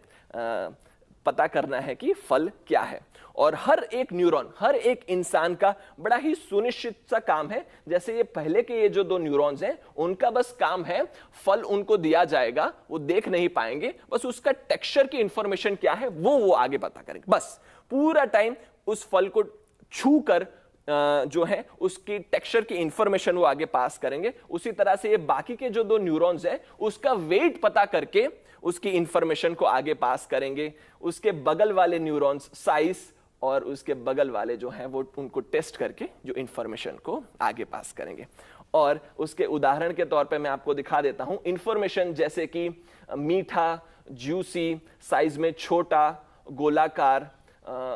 पता करना है कि फल क्या है। और हर एक न्यूरॉन, हर एक इंसान का बड़ा ही सुनिश्चित सा काम है। जैसे ये पहले के ये जो 2 न्यूरॉन्स हैं, उनका बस काम है, फल उनको दिया जाएगा, वो देख नहीं पाएंगे, बस उसका टेक्सचर की इंफॉर्मेशन क्या है वो आगे पता करेंगे। बस पूरा टाइम उस फल को छू कर जो है उसकी टेक्सचर की इंफॉर्मेशन वो आगे पास करेंगे। उसी तरह से ये बाकी के जो 2 न्यूरॉन्स हैं, उसका वेट पता करके उसकी इंफॉर्मेशन को आगे पास करेंगे। उसके बगल वाले न्यूरॉन्स साइज, और उसके बगल वाले जो हैं वो उनको टेस्ट करके जो इंफॉर्मेशन को आगे पास करेंगे। और उसके उदाहरण के तौर पे मैं आपको दिखा देता हूं इंफॉर्मेशन, जैसे कि मीठा, जूसी, साइज में छोटा, गोलाकार,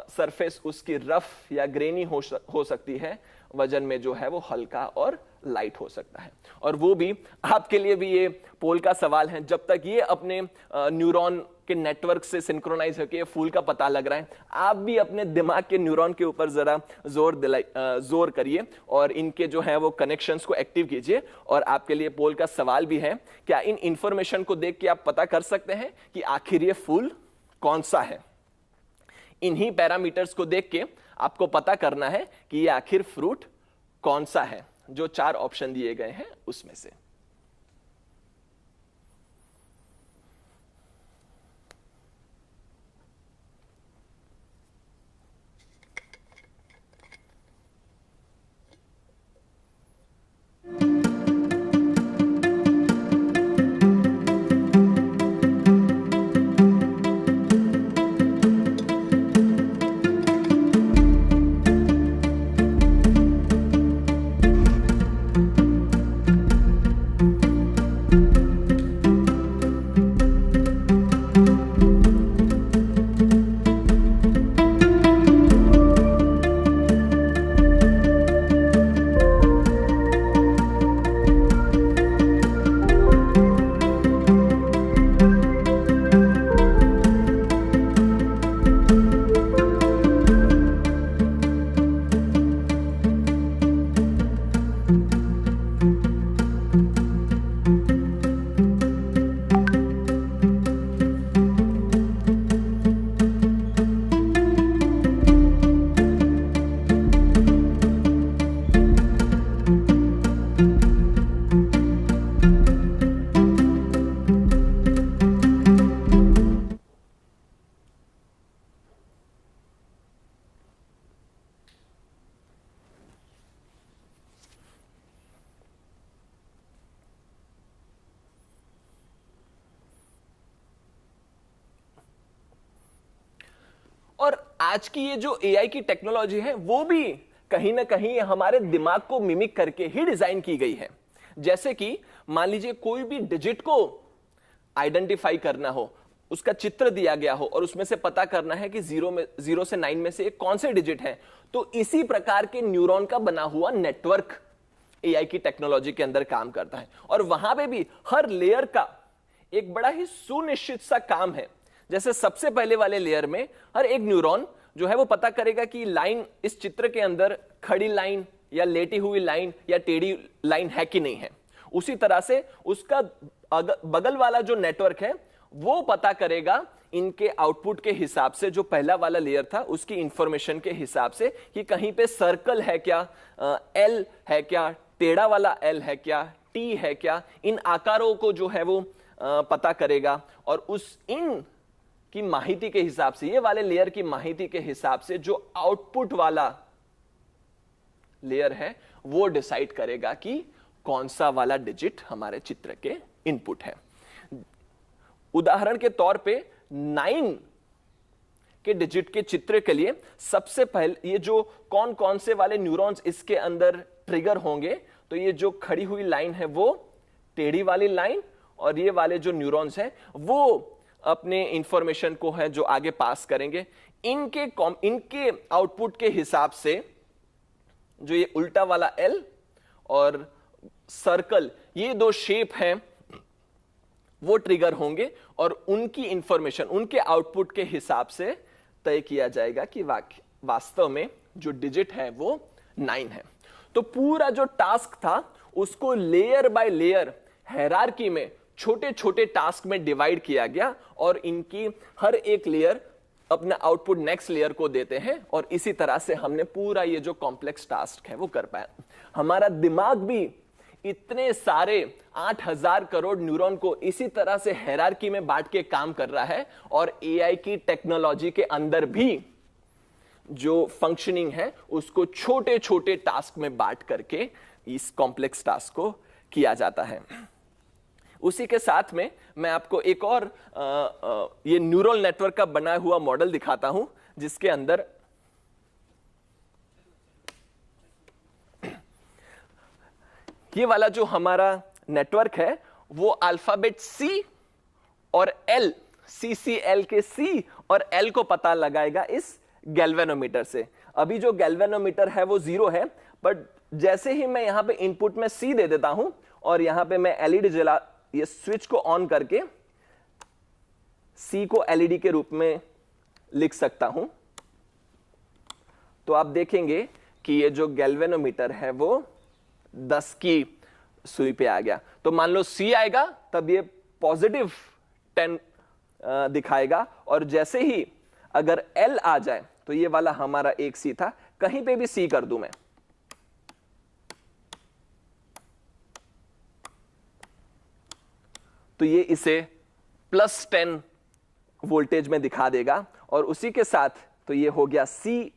सरफेस उसकी रफ या ग्रेनी हो सकती है, वजन में जो है वो हल्का और लाइट हो सकता है। और वो भी आपके लिए भी ये पोल का सवाल है, जब तक ये अपने न्यूरॉन के नेटवर्क से सिंक्रोनाइज होकर फूल का पता लग रहा है, आप भी अपने दिमाग के न्यूरॉन के ऊपर जरा जोर करिए और इनके जो है वो कनेक्शंस को एक्टिव कीजिए। और आपके लिए पोल का सवाल भी है, क्या इन इंफॉर्मेशन को देख के आप पता कर सकते हैं कि आखिर ये फूल कौन सा है? इन्हीं पैरामीटर्स को देख के आपको पता करना है कि ये आखिर फ्रूट कौन सा है, जो 4 ऑप्शन दिए गए हैं उसमें से। आज की ये जो एआई की टेक्नोलॉजी है वो भी कहीं ना कहीं हमारे दिमाग को मिमिक करके ही डिजाइन की गई है। जैसे कि मान लीजिए कोई भी डिजिट को आइडेंटिफाई करना हो, उसका चित्र दिया गया हो और उसमें से पता करना है कि 0 से 9 में से कौन से डिजिट हैं, तो इसी प्रकार के न्यूरॉन का बना हुआ नेटवर्क एआई की टेक्नोलॉजी के अंदर काम करता है। और वहां पे भी हर लेयर का एक बड़ा ही सुनिश्चित सा काम है। जैसे सबसे पहले वाले लेयर में हर एक न्यूरॉन जो है वो पता करेगा कि लाइन इस चित्र के अंदर खड़ी लाइन या लेटी हुई लाइन या टेढ़ी लाइन है कि नहीं है। उसी तरह से उसका बगल वाला जो नेटवर्क है वो पता करेगा इनके आउटपुट के हिसाब से, जो पहला वाला लेयर था उसकी इंफॉर्मेशन के हिसाब से, कि कहीं पे सर्कल है क्या, एल है क्या, टेढ़ा वाला एल है क्या, टी है क्या, इन आकारों को जो है वो पता करेगा। और उस इन की माहिती के हिसाब से, ये वाले लेयर की माहिती के हिसाब से जो आउटपुट वाला लेयर है वो डिसाइड करेगा कि कौन सा वाला डिजिट हमारे चित्र के इनपुट है। उदाहरण के तौर पे 9 के डिजिट के चित्र के लिए सबसे पहले ये जो कौन कौन से वाले न्यूरॉन्स इसके अंदर ट्रिगर होंगे, तो ये जो खड़ी हुई लाइन है वो टेढ़ी वाली लाइन, और ये वाले जो न्यूरॉन्स हैं वो अपने इंफॉर्मेशन को है जो आगे पास करेंगे। इनके आउटपुट के हिसाब से जो ये उल्टा वाला एल और सर्कल, ये दो शेप हैं वो ट्रिगर होंगे और उनकी इंफॉर्मेशन उनके आउटपुट के हिसाब से तय किया जाएगा कि वास्तव में जो डिजिट है वो 9 है। तो पूरा जो टास्क था उसको लेयर बाय लेयर हायरार्की में छोटे छोटे टास्क में डिवाइड किया गया और इनकी हर एक लेयर अपना आउटपुट नेक्स्ट लेयर को देते हैं, और इसी तरह से हमने पूरा ये जो कॉम्प्लेक्स टास्क है वो कर पाया। हमारा दिमाग भी इतने सारे 8000 करोड़ न्यूरॉन को इसी तरह से हायरार्की में बांट के काम कर रहा है, और एआई की टेक्नोलॉजी के अंदर भी जो फंक्शनिंग है उसको छोटे छोटे टास्क में बांट करके इस कॉम्प्लेक्स टास्क को किया जाता है। उसी के साथ में मैं आपको एक और ये न्यूरल नेटवर्क का बना हुआ मॉडल दिखाता हूं, जिसके अंदर ये वाला जो हमारा नेटवर्क है वो अल्फाबेट सी और एल, CCL के C और L को पता लगाएगा इस गैल्वेनोमीटर से। अभी जो गैल्वेनोमीटर है वो 0 है, बट जैसे ही मैं यहां पे इनपुट में C दे देता हूं और यहां पे मैं LED जला, ये स्विच को ऑन करके C को LED के रूप में लिख सकता हूं, तो आप देखेंगे कि ये जो गैल्वेनोमीटर है वो 10 की सुई पे आ गया। तो मान लो C आएगा तब ये पॉजिटिव 10 दिखाएगा, और जैसे ही अगर L आ जाए तो ये वाला हमारा एक C था, कहीं पे भी C कर दूं मैं, तो ये इसे +10 वोल्टेज में दिखा देगा। और उसी के साथ तो ये हो गया C,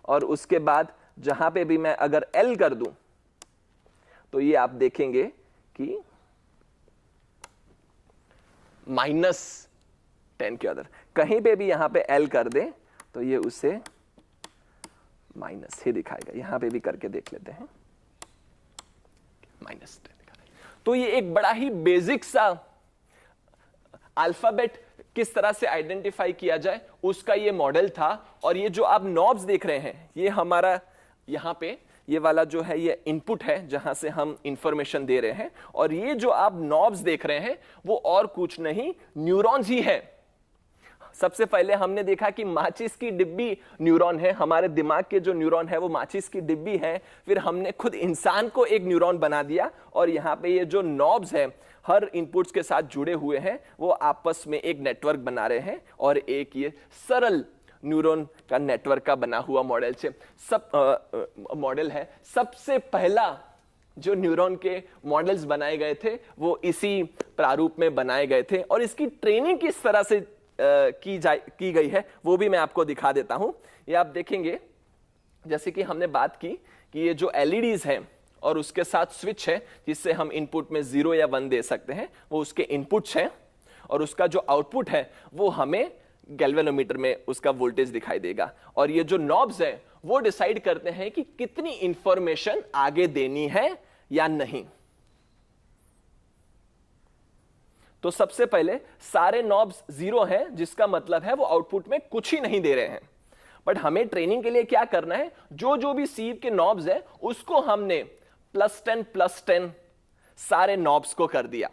और उसके बाद जहां पे भी मैं अगर L कर दूं तो ये आप देखेंगे कि -10 के अंदर, कहीं पे भी यहां पे L कर दे तो ये उसे माइनस ही दिखाएगा। यहां पे भी करके देख लेते हैं, -10 दिखा रहा है। तो ये एक बड़ा ही बेसिक सा अल्फाबेट किस तरह से आइडेंटिफाई किया जाए उसका ये मॉडल था। और ये जो आप नॉब्स देख रहे हैं, ये हमारा यहां पे ये वाला जो है ये इनपुट है जहां से हम इंफॉर्मेशन दे रहे हैं, और ये जो आप नॉब्स देख रहे हैं वो और कुछ नहीं, न्यूरॉन्स ही है। सबसे पहले हमने देखा कि माचिस की डिब्बी न्यूरॉन है, हमारे दिमाग के जो न्यूरॉन है वो माचिस की डिब्बी है। फिर हमने खुद इंसान को एक न्यूरॉन बना दिया, और यहाँ पे ये जो नॉब्स है हर इनपुट्स के साथ जुड़े हुए हैं, वो आपस में एक नेटवर्क बना रहे हैं, और एक ये सरल न्यूरॉन का नेटवर्क का बना हुआ मॉडल है। सबसे पहला जो न्यूरॉन के मॉडल्स बनाए गए थे वो इसी प्रारूप में बनाए गए थे, और इसकी ट्रेनिंग किस तरह से की गई है वो भी मैं आपको दिखा देता हूं। ये आप देखेंगे, जैसे कि हमने बात की कि ये जो LEDs हैं और उसके साथ स्विच है जिससे हम इनपुट में 0 या 1 दे सकते हैं, वो उसके इनपुट्स हैं, और उसका जो आउटपुट है वो हमें गैल्वेनोमीटर में उसका वोल्टेज दिखाई देगा। और ये जो नॉब्स है वो डिसाइड करते हैं कि कितनी इंफॉर्मेशन आगे देनी है या नहीं। तो सबसे पहले सारे नॉब्स 0 हैं, जिसका मतलब है वो आउटपुट में कुछ ही नहीं दे रहे हैं। बट हमें ट्रेनिंग के लिए क्या करना है, जो भी सीव के नॉब्स है उसको हमने +10 सारे नॉब्स को कर दिया।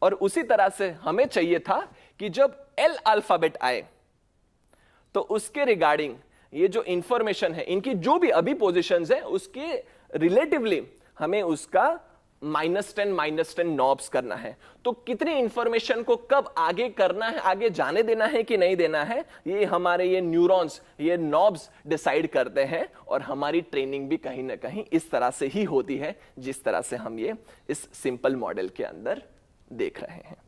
और उसी तरह से हमें चाहिए था कि जब L अल्फाबेट आए तो उसके रिगार्डिंग ये जो इंफॉर्मेशन है, इनकी जो भी अभी पोजीशंस है उसके रिलेटिवली हमें उसका -10 नॉब्स करना है। तो कितनी इंफॉर्मेशन को कब आगे करना है, आगे जाने देना है कि नहीं देना है, ये हमारे ये न्यूरॉन्स, ये नॉब्स डिसाइड करते हैं। और हमारी ट्रेनिंग भी कहीं ना कहीं इस तरह से ही होती है जिस तरह से हम ये इस सिंपल मॉडल के अंदर देख रहे हैं।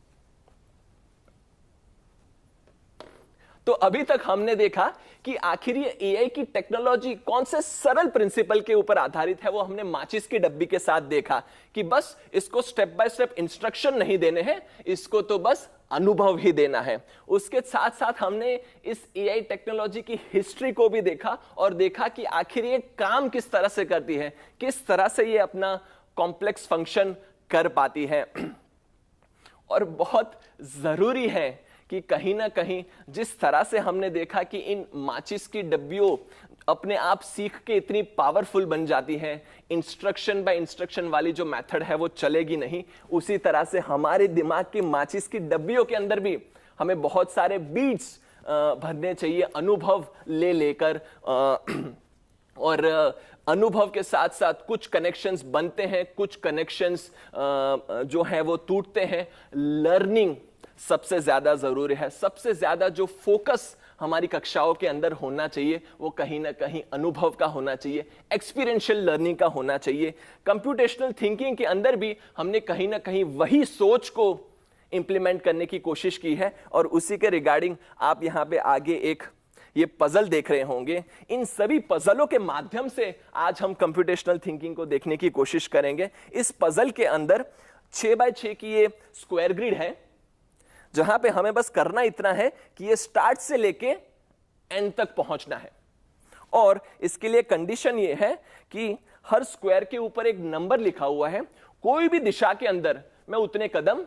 तो अभी तक हमने देखा कि आखिर ये एआई की टेक्नोलॉजी कौन से सरल प्रिंसिपल के ऊपर आधारित है। वो हमने माचिस की डब्बी के साथ देखा कि बस इसको स्टेप बाय स्टेप इंस्ट्रक्शन नहीं देने हैं, इसको तो बस अनुभव ही देना है। उसके साथ साथ हमने इस एआई टेक्नोलॉजी की हिस्ट्री को भी देखा और देखा कि आखिर ये काम किस तरह से करती है, किस तरह से ये अपना कॉम्प्लेक्स फंक्शन कर पाती है। और बहुत जरूरी है कि कहीं ना कहीं जिस तरह से हमने देखा कि इन माचिस की डब्बियों अपने आप सीख के इतनी पावरफुल बन जाती हैं, इंस्ट्रक्शन बाय इंस्ट्रक्शन वाली जो मेथड है वो चलेगी नहीं, उसी तरह से हमारे दिमाग की माचिस की डब्बियों के अंदर भी हमें बहुत सारे बीट्स भरने चाहिए, अनुभव ले लेकर। और अनुभव के साथ साथ कुछ कनेक्शंस बनते हैं, कुछ कनेक्शंस जो है वो टूटते हैं। लर्निंग सबसे ज्यादा जरूरी है। सबसे ज्यादा जो फोकस हमारी कक्षाओं के अंदर होना चाहिए वो कहीं ना कहीं अनुभव का होना चाहिए, एक्सपीरियंशियल लर्निंग का होना चाहिए। कंप्यूटेशनल थिंकिंग के अंदर भी हमने कहीं ना कहीं वही सोच को इंप्लीमेंट करने की कोशिश की है। और उसी के रिगार्डिंग आप यहां पे आगे एक ये पजल देख रहे होंगे। इन सभी पजलों के माध्यम से आज हम कंप्यूटेशनल थिंकिंग को देखने की कोशिश करेंगे। इस पजल के अंदर 6x6 की ये स्क्वायर ग्रिड है, जहां पे हमें बस करना इतना है कि ये स्टार्ट से लेके एंड तक पहुंचना है। और इसके लिए कंडीशन ये है कि हर स्क्वायर के ऊपर एक नंबर लिखा हुआ है, कोई भी दिशा के अंदर मैं उतने कदम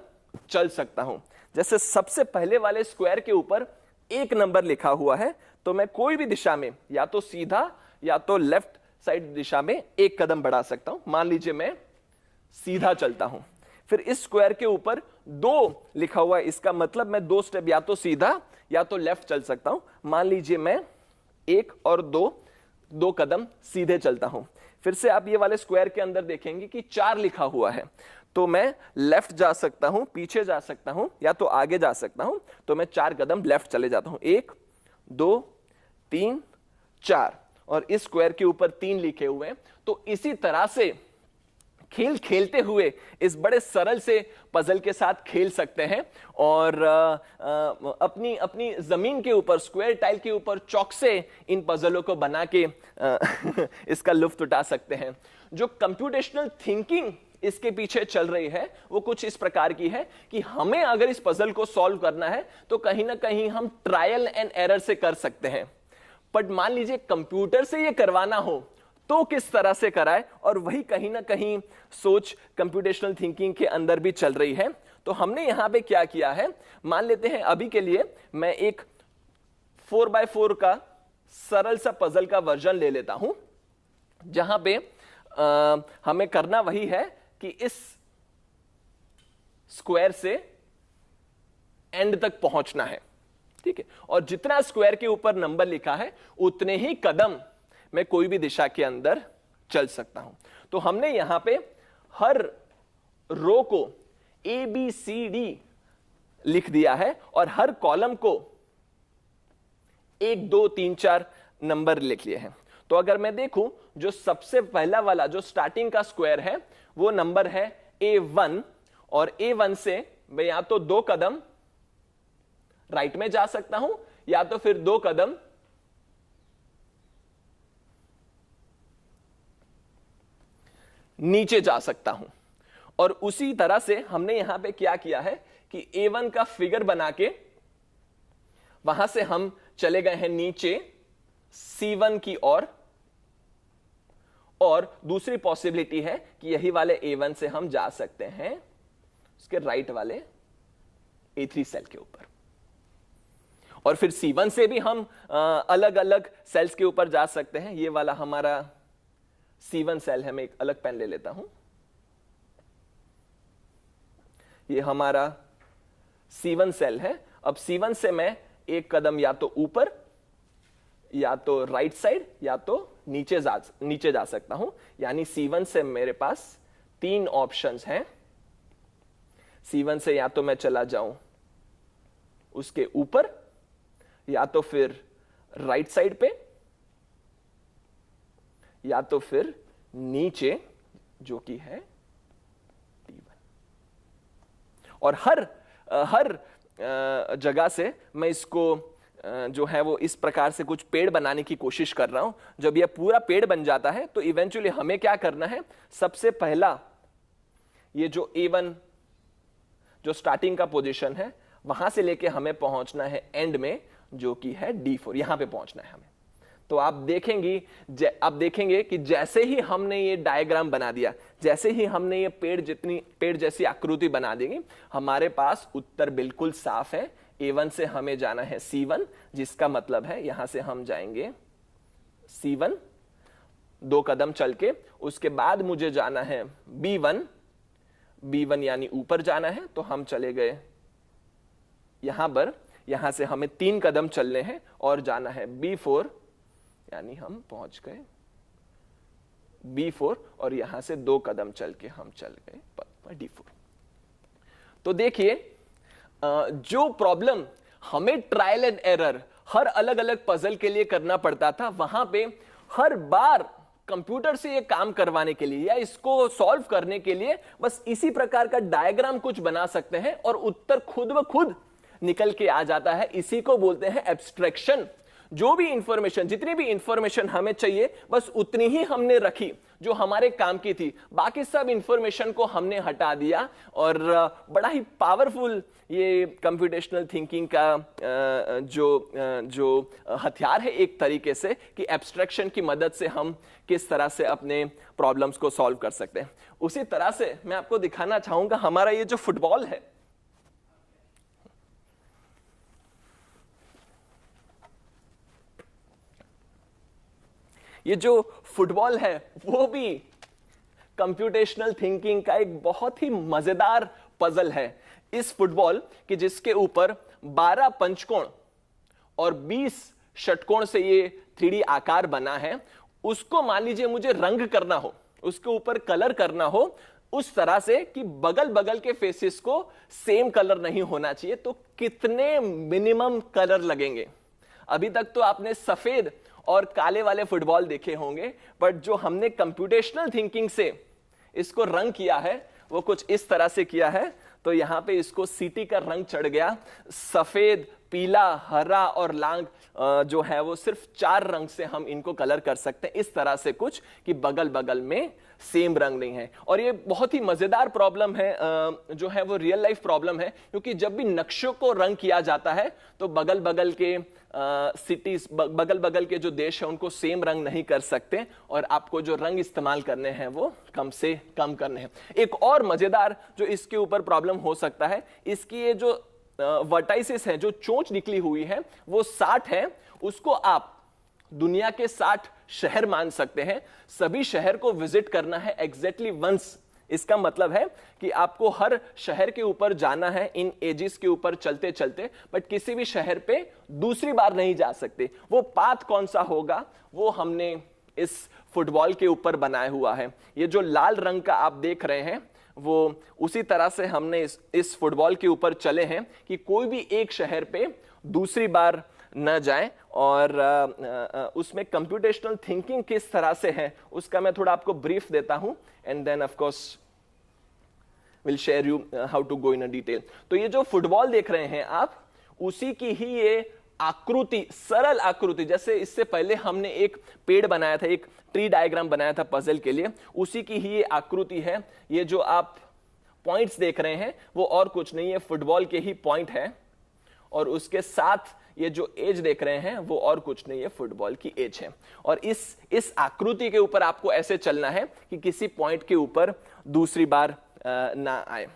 चल सकता हूं। जैसे सबसे पहले वाले स्क्वायर के ऊपर एक नंबर लिखा हुआ है, तो मैं कोई भी दिशा में या तो सीधा या तो लेफ्ट साइड दिशा में एक कदम बढ़ा सकता हूं। मान लीजिए मैं सीधा चलता हूं, फिर इस स्क्वायर के ऊपर 2 लिखा हुआ है, इसका मतलब मैं 2 स्टेप या तो सीधा या तो लेफ्ट चल सकता हूं। मान लीजिए मैं 1 और 2 कदम सीधे चलता हूं। फिर से आप ये वाले स्क्वायर के अंदर देखेंगे कि 4 लिखा हुआ है, तो मैं लेफ्ट जा सकता हूं, पीछे जा सकता हूं या तो आगे जा सकता हूं। तो मैं 4 कदम लेफ्ट चले जाता हूं, 1 2 3 4, और इस स्क्वायर के ऊपर 3 लिखे हुए हैं। तो इसी तरह से खेल खेलते हुए इस बड़े सरल से पजल के साथ खेल सकते हैं और अपनी अपनी जमीन के ऊपर, स्क्वायर टाइल के ऊपर चौक से इन पजलों को बना के इसका लुत्फ उठा सकते हैं। जो कंप्यूटेशनल थिंकिंग इसके पीछे चल रही है वो कुछ इस प्रकार की है कि हमें अगर इस पजल को सॉल्व करना है तो कहीं ना कहीं हम ट्रायल एंड एरर से कर सकते हैं। बट मान लीजिए कंप्यूटर से ये करवाना हो तो किस तरह से कराए, और वही कहीं ना कहीं सोच कंप्यूटेशनल थिंकिंग के अंदर भी चल रही है। तो हमने यहां पे क्या किया है, मान लेते हैं अभी के लिए मैं एक 4x4 का सरल सा पजल का वर्जन ले लेता हूं, जहां पे हमें करना वही है कि इस स्क्वायर से एंड तक पहुंचना है, ठीक है। और जितना स्क्वायर के ऊपर नंबर लिखा है उतने ही कदम मैं कोई भी दिशा के अंदर चल सकता हूं। तो हमने यहां पे हर रो को ABCD लिख दिया है और हर कॉलम को 1 2 3 4 नंबर लिख लिए हैं। तो अगर मैं देखूं, जो सबसे पहला वाला जो स्टार्टिंग का स्क्वायर है वो नंबर है A1, और A1 से मैं या तो 2 कदम राइट में जा सकता हूं या तो फिर 2 कदम नीचे जा सकता हूं। और उसी तरह से हमने यहां पे क्या किया है कि A1 का फिगर बना के वहां से हम चले गए हैं नीचे C1 की ओर, और दूसरी पॉसिबिलिटी है कि यही वाले A1 से हम जा सकते हैं उसके राइट वाले A3 सेल के ऊपर, और फिर C1 से भी हम अलग अलग सेल्स के ऊपर जा सकते हैं। ये वाला हमारा C1 सेल है, मैं एक अलग पेन ले लेता हूं। ये हमारा C1 सेल है। अब C1 से मैं एक कदम या तो ऊपर, या तो राइट साइड, या तो नीचे जा सकता हूं। यानी C1 से मेरे पास 3 ऑप्शंस हैं। C1 से या तो मैं चला जाऊं उसके ऊपर, या तो फिर राइट साइड पे, या तो फिर नीचे, जो कि है T1। और हर जगह से मैं इसको जो है वो इस प्रकार से कुछ पेड़ बनाने की कोशिश कर रहा हूं। जब यह पूरा पेड़ बन जाता है तो इवेंचुअली हमें क्या करना है, सबसे पहला ये जो A1 जो स्टार्टिंग का पोजीशन है, वहां से लेके हमें पहुंचना है एंड में, जो कि है D4, यहां पे पहुंचना है हमें। तो आप देखेंगे कि जैसे ही हमने ये डायग्राम बना दिया, जैसे ही हमने ये पेड़ जैसी आकृति बना देंगे, हमारे पास उत्तर बिल्कुल साफ है। A1 से हमें जाना है C1, जिसका मतलब है यहां से हम जाएंगे C1 2 कदम चल के, उसके बाद मुझे जाना है B1 यानी ऊपर जाना है, तो हम चले गए यहां पर। यहां से हमें 3 कदम चलने हैं और जाना है B4, यानी हम पहुंच गए B4, और यहां से 2 कदम चल के हम चल गए पद पर D4। तो देखिए, जो प्रॉब्लम हमें ट्रायल एंड एरर हर अलग अलग पजल के लिए करना पड़ता था, वहां पे हर बार कंप्यूटर से ये काम करवाने के लिए या इसको सॉल्व करने के लिए बस इसी प्रकार का डायग्राम कुछ बना सकते हैं और उत्तर खुद ब खुद निकल के आ जाता है। इसी को बोलते हैं एब्स्ट्रैक्शन। जो भी इंफॉर्मेशन, जितनी भी इंफॉर्मेशन हमें चाहिए, बस उतनी ही हमने रखी जो हमारे काम की थी, बाकी सब इंफॉर्मेशन को हमने हटा दिया। और बड़ा ही पावरफुल ये कंप्यूटेशनल थिंकिंग का जो हथियार है एक तरीके से, कि एब्स्ट्रैक्शन की मदद से हम किस तरह से अपने प्रॉब्लम्स को सॉल्व कर सकते हैं। उसी तरह से मैं आपको दिखाना चाहूंगा हमारा ये जो फुटबॉल है, ये जो फुटबॉल है वो भी कंप्यूटेशनल थिंकिंग का एक बहुत ही मजेदार पजल है। इस फुटबॉल कि जिसके ऊपर 12 पंचकोण और 20 षटकोण से ये 3D आकार बना है, उसको मान लीजिए मुझे रंग करना हो, उसके ऊपर कलर करना हो उस तरह से कि बगल बगल के फेसेस को सेम कलर नहीं होना चाहिए, तो कितने मिनिमम कलर लगेंगे। अभी तक तो आपने सफेद और काले वाले फुटबॉल देखे होंगे, बट जो हमने कंप्यूटेशनल थिंकिंग से इसको रंग किया है वो कुछ इस तरह से किया है। तो यहां पे इसको सीटी का रंग चढ़ गया। सफेद, पीला, हरा और लाल जो है वो सिर्फ 4 रंग से हम इनको कलर कर सकते हैं, इस तरह से कुछ कि बगल बगल में सेम रंग नहीं है। और ये बहुत ही मजेदार प्रॉब्लम है, जो है वो रियल लाइफ प्रॉब्लम है, क्योंकि जब भी नक्शों को रंग किया जाता है तो बगल बगल के सिटीज, बगल बगल के जो देश है उनको सेम रंग नहीं कर सकते, और आपको जो रंग इस्तेमाल करने हैं वो कम से कम करने हैं। एक और मजेदार जो इसके ऊपर प्रॉब्लम हो सकता है, इसकी ये जो वर्टाइसिस है, जो चोंच निकली हुई है वो 60 है, उसको आप दुनिया के 60 शहर मान सकते हैं। सभी शहर को विजिट करना है एग्जैक्टली वंस। इसका मतलब है कि आपको हर शहर के ऊपर जाना है इन एजेस के ऊपर चलते चलते, बट किसी भी शहर पे दूसरी बार नहीं जा सकते। वो पाथ कौन सा होगा वो हमने इस फुटबॉल के ऊपर बनाया हुआ है। ये जो लाल रंग का आप देख रहे हैं वो उसी तरह से हमने इस फुटबॉल के ऊपर चले हैं कि कोई भी एक शहर पे दूसरी बार न जाए। और उसमें कंप्यूटेशनल थिंकिंग किस तरह से है उसका मैं थोड़ा आपको ब्रीफ देता हूं, and then of course will share you how to go in a detail. तो ये जो फुटबॉल देख रहे हैं आप, उसी की ही ये आकृति, सरल आकृति, जैसे इससे पहले हमने एक पेड़ बनाया था, एक ट्री डायग्राम बनाया था पजल के लिए, उसी की ही ये आकृति है। ये जो आप पॉइंट्स देख रहे हैं वो और कुछ नहीं है, फुटबॉल के ही पॉइंट है, और उसके साथ ये जो एज देख रहे हैं वो और कुछ नहीं है, फुटबॉल की एज है। और इस आकृति के ऊपर आपको ऐसे चलना है कि किसी पॉइंट के ऊपर दूसरी बार ना आए।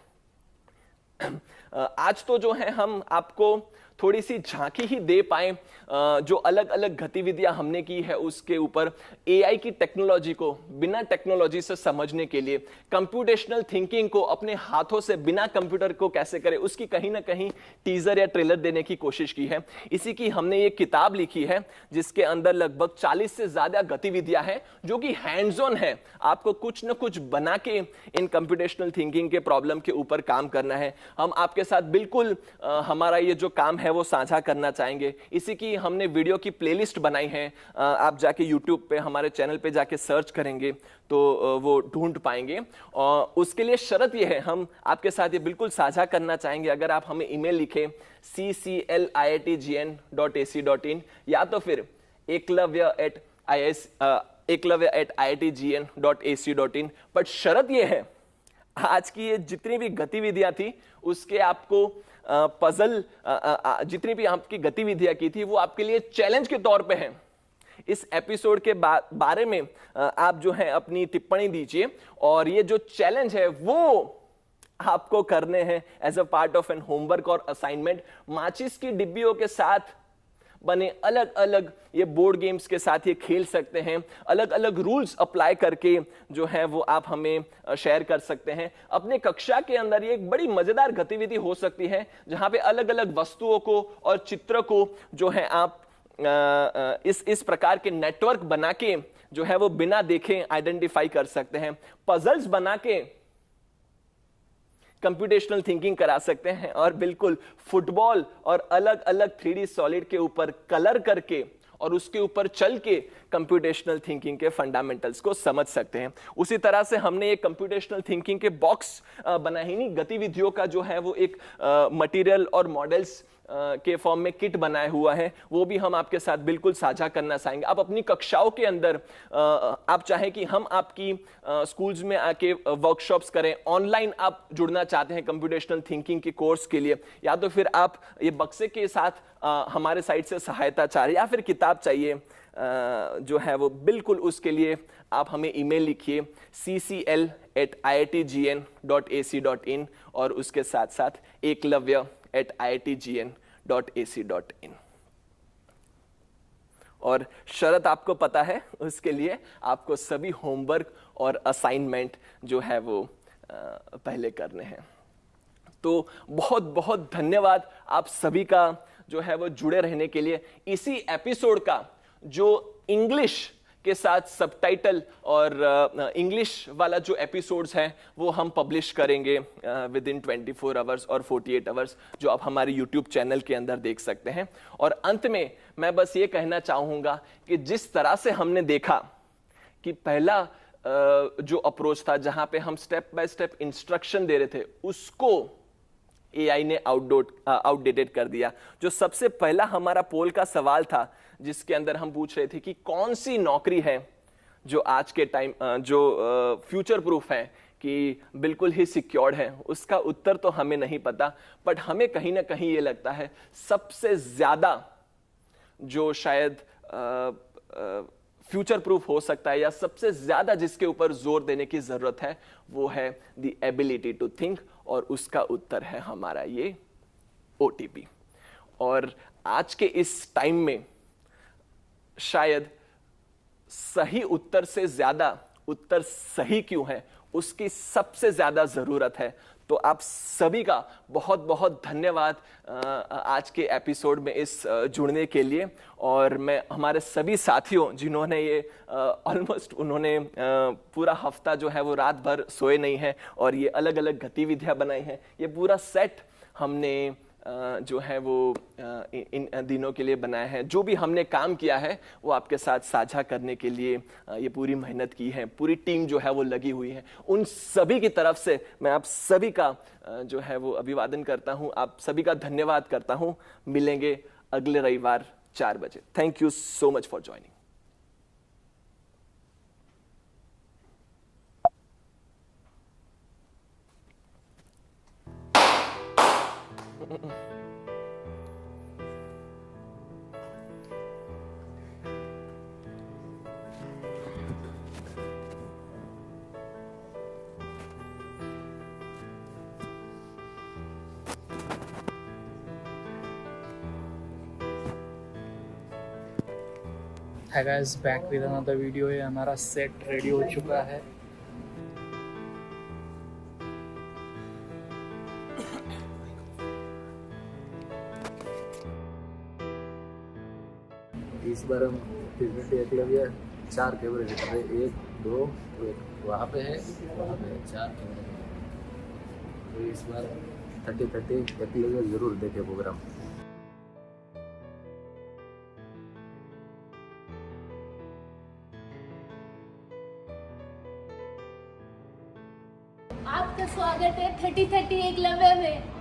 आज तो जो है हम आपको थोड़ी सी झांकी ही दे पाए जो अलग अलग गतिविधियां हमने की है उसके ऊपर, एआई की टेक्नोलॉजी को बिना टेक्नोलॉजी से समझने के लिए, कंप्यूटेशनल थिंकिंग को अपने हाथों से बिना कंप्यूटर को कैसे करें उसकी कहीं ना कहीं टीजर या ट्रेलर देने की कोशिश की है। इसी की हमने ये किताब लिखी है जिसके अंदर लगभग 40 से ज्यादा गतिविधियां हैं जो कि हैंड्स ऑन है, आपको कुछ ना कुछ बना के इन कंप्यूटेशनल थिंकिंग के प्रॉब्लम के ऊपर काम करना है। हम आपके साथ बिल्कुल हमारा ये जो काम है वो साझा करना चाहेंगे। इसी की हमने वीडियो की प्लेलिस्ट बनाई है, आप जाके यूट्यूब पे हमारे चैनल पे जाके सर्च करेंगे तो वो ढूंढ पाएंगे। और उसके लिए शर्त ये है, हम आपके साथ ये बिल्कुल साझा करना चाहेंगे, अगर आप हमें ईमेल लिखें ccliitgn.ac.in या तो फिर eklavya@iitgn.ac.in। बट शर्त ये है, आज की ये जितनी भी गतिविधियां थी उसके आपको पजल जितनी भी आपकी गतिविधियां की थी वो आपके लिए चैलेंज के तौर पे हैं। इस एपिसोड के बारे में आप जो है अपनी टिप्पणी दीजिए, और ये जो चैलेंज है वो आपको करने हैं as a part of an homework और असाइनमेंट। माचिस की डिब्बियों के साथ बने अलग अलग ये बोर्ड गेम्स के साथ ये खेल सकते हैं, अलग अलग रूल्स अप्लाई करके जो है वो आप हमें शेयर कर सकते हैं। अपने कक्षा के अंदर ये एक बड़ी मजेदार गतिविधि हो सकती है जहां पे अलग अलग वस्तुओं को और चित्र को जो है आप इस प्रकार के नेटवर्क बना के जो है वो बिना देखे आइडेंटिफाई कर सकते हैं। पजल्स बना के कंप्यूटेशनल थिंकिंग करा सकते हैं, और बिल्कुल फुटबॉल और अलग अलग 3D सॉलिड के ऊपर कलर करके और उसके ऊपर चल के कंप्यूटेशनल थिंकिंग के फंडामेंटल्स को समझ सकते हैं। उसी तरह से हमने एक कंप्यूटेशनल थिंकिंग के बॉक्स बनाए ही नहीं, गतिविधियों का जो है वो एक मटेरियल और मॉडल्स के फॉर्म में किट बनाया हुआ है, वो भी हम आपके साथ बिल्कुल साझा करना चाहेंगे। आप अपनी कक्षाओं के अंदर आप चाहें कि हम आपकी स्कूल्स में आके वर्कशॉप्स करें, ऑनलाइन आप जुड़ना चाहते हैं कंप्यूटेशनल थिंकिंग के कोर्स के लिए, या तो फिर आप ये बक्से के साथ हमारे साइड से सहायता चाह रहे हैं या फिर किताब चाहिए जो है वो, बिल्कुल उसके लिए आप हमें ईमेल लिखिए ccl@iitgn.ac.in और उसके साथ साथ eklavya@iitgn.ac.in। और शर्त आपको पता है, उसके लिए आपको सभी होमवर्क और असाइनमेंट जो है वो पहले करने हैं। तो बहुत बहुत धन्यवाद आप सभी का जो है वो जुड़े रहने के लिए। इसी एपिसोड का जो इंग्लिश के साथ सबटाइटल और इंग्लिश वाला जो एपिसोड्स हैं वो हम पब्लिश करेंगे विद इन 24 आवर्स और 48 आवर्स, जो आप हमारे यूट्यूब चैनल के अंदर देख सकते हैं। और अंत में मैं बस ये कहना चाहूँगा कि जिस तरह से हमने देखा कि पहला जो अप्रोच था जहाँ पे हम स्टेप बाय स्टेप इंस्ट्रक्शन दे रहे थे, उसको एआई ने आउटडेटेड कर दिया। जो सबसे पहला हमारा पोल का सवाल था जिसके अंदर हम पूछ रहे थे कि कौन सी नौकरी है जो आज के टाइम जो फ्यूचर प्रूफ है कि बिल्कुल ही सिक्योर्ड है, उसका उत्तर तो हमें नहीं पता, बट हमें कहीं ना कहीं ये लगता है सबसे ज्यादा जो शायद फ्यूचर प्रूफ हो सकता है या सबसे ज्यादा जिसके ऊपर जोर देने की जरूरत है वो है द एबिलिटी टू थिंक, और उसका उत्तर है हमारा ये ओटीपी। और आज के इस टाइम में शायद सही उत्तर से ज्यादा उत्तर सही क्यों है उसकी सबसे ज्यादा जरूरत है। तो आप सभी का बहुत बहुत धन्यवाद आज के एपिसोड में इस जुड़ने के लिए। और मैं हमारे सभी साथियों जिन्होंने ये ऑलमोस्ट उन्होंने पूरा हफ्ता जो है वो रात भर सोए नहीं हैं और ये अलग अलग गतिविधियां बनाई हैं, ये पूरा सेट हमने जो है वो इन दिनों के लिए बनाया है। जो भी हमने काम किया है वो आपके साथ साझा करने के लिए ये पूरी मेहनत की है, पूरी टीम जो है वो लगी हुई है। उन सभी की तरफ से मैं आप सभी का जो है वो अभिवादन करता हूं, आप सभी का धन्यवाद करता हूं। मिलेंगे अगले रविवार 4 बजे। Thank you so much for joining. Hey guys, back with another video. है हमारा सेट रेडी हो चुका है। इस बार हम टी20 एकलव्य 4 कैमरे लेकर रहे, 1 2 1 वहाँ पे है, वहाँ पे है, 4 कैमरे। तो इस बार 30-30 एकलव्य जरूर देखे प्रोग्राम। आपका स्वागत है 30-30 एकलव्य में।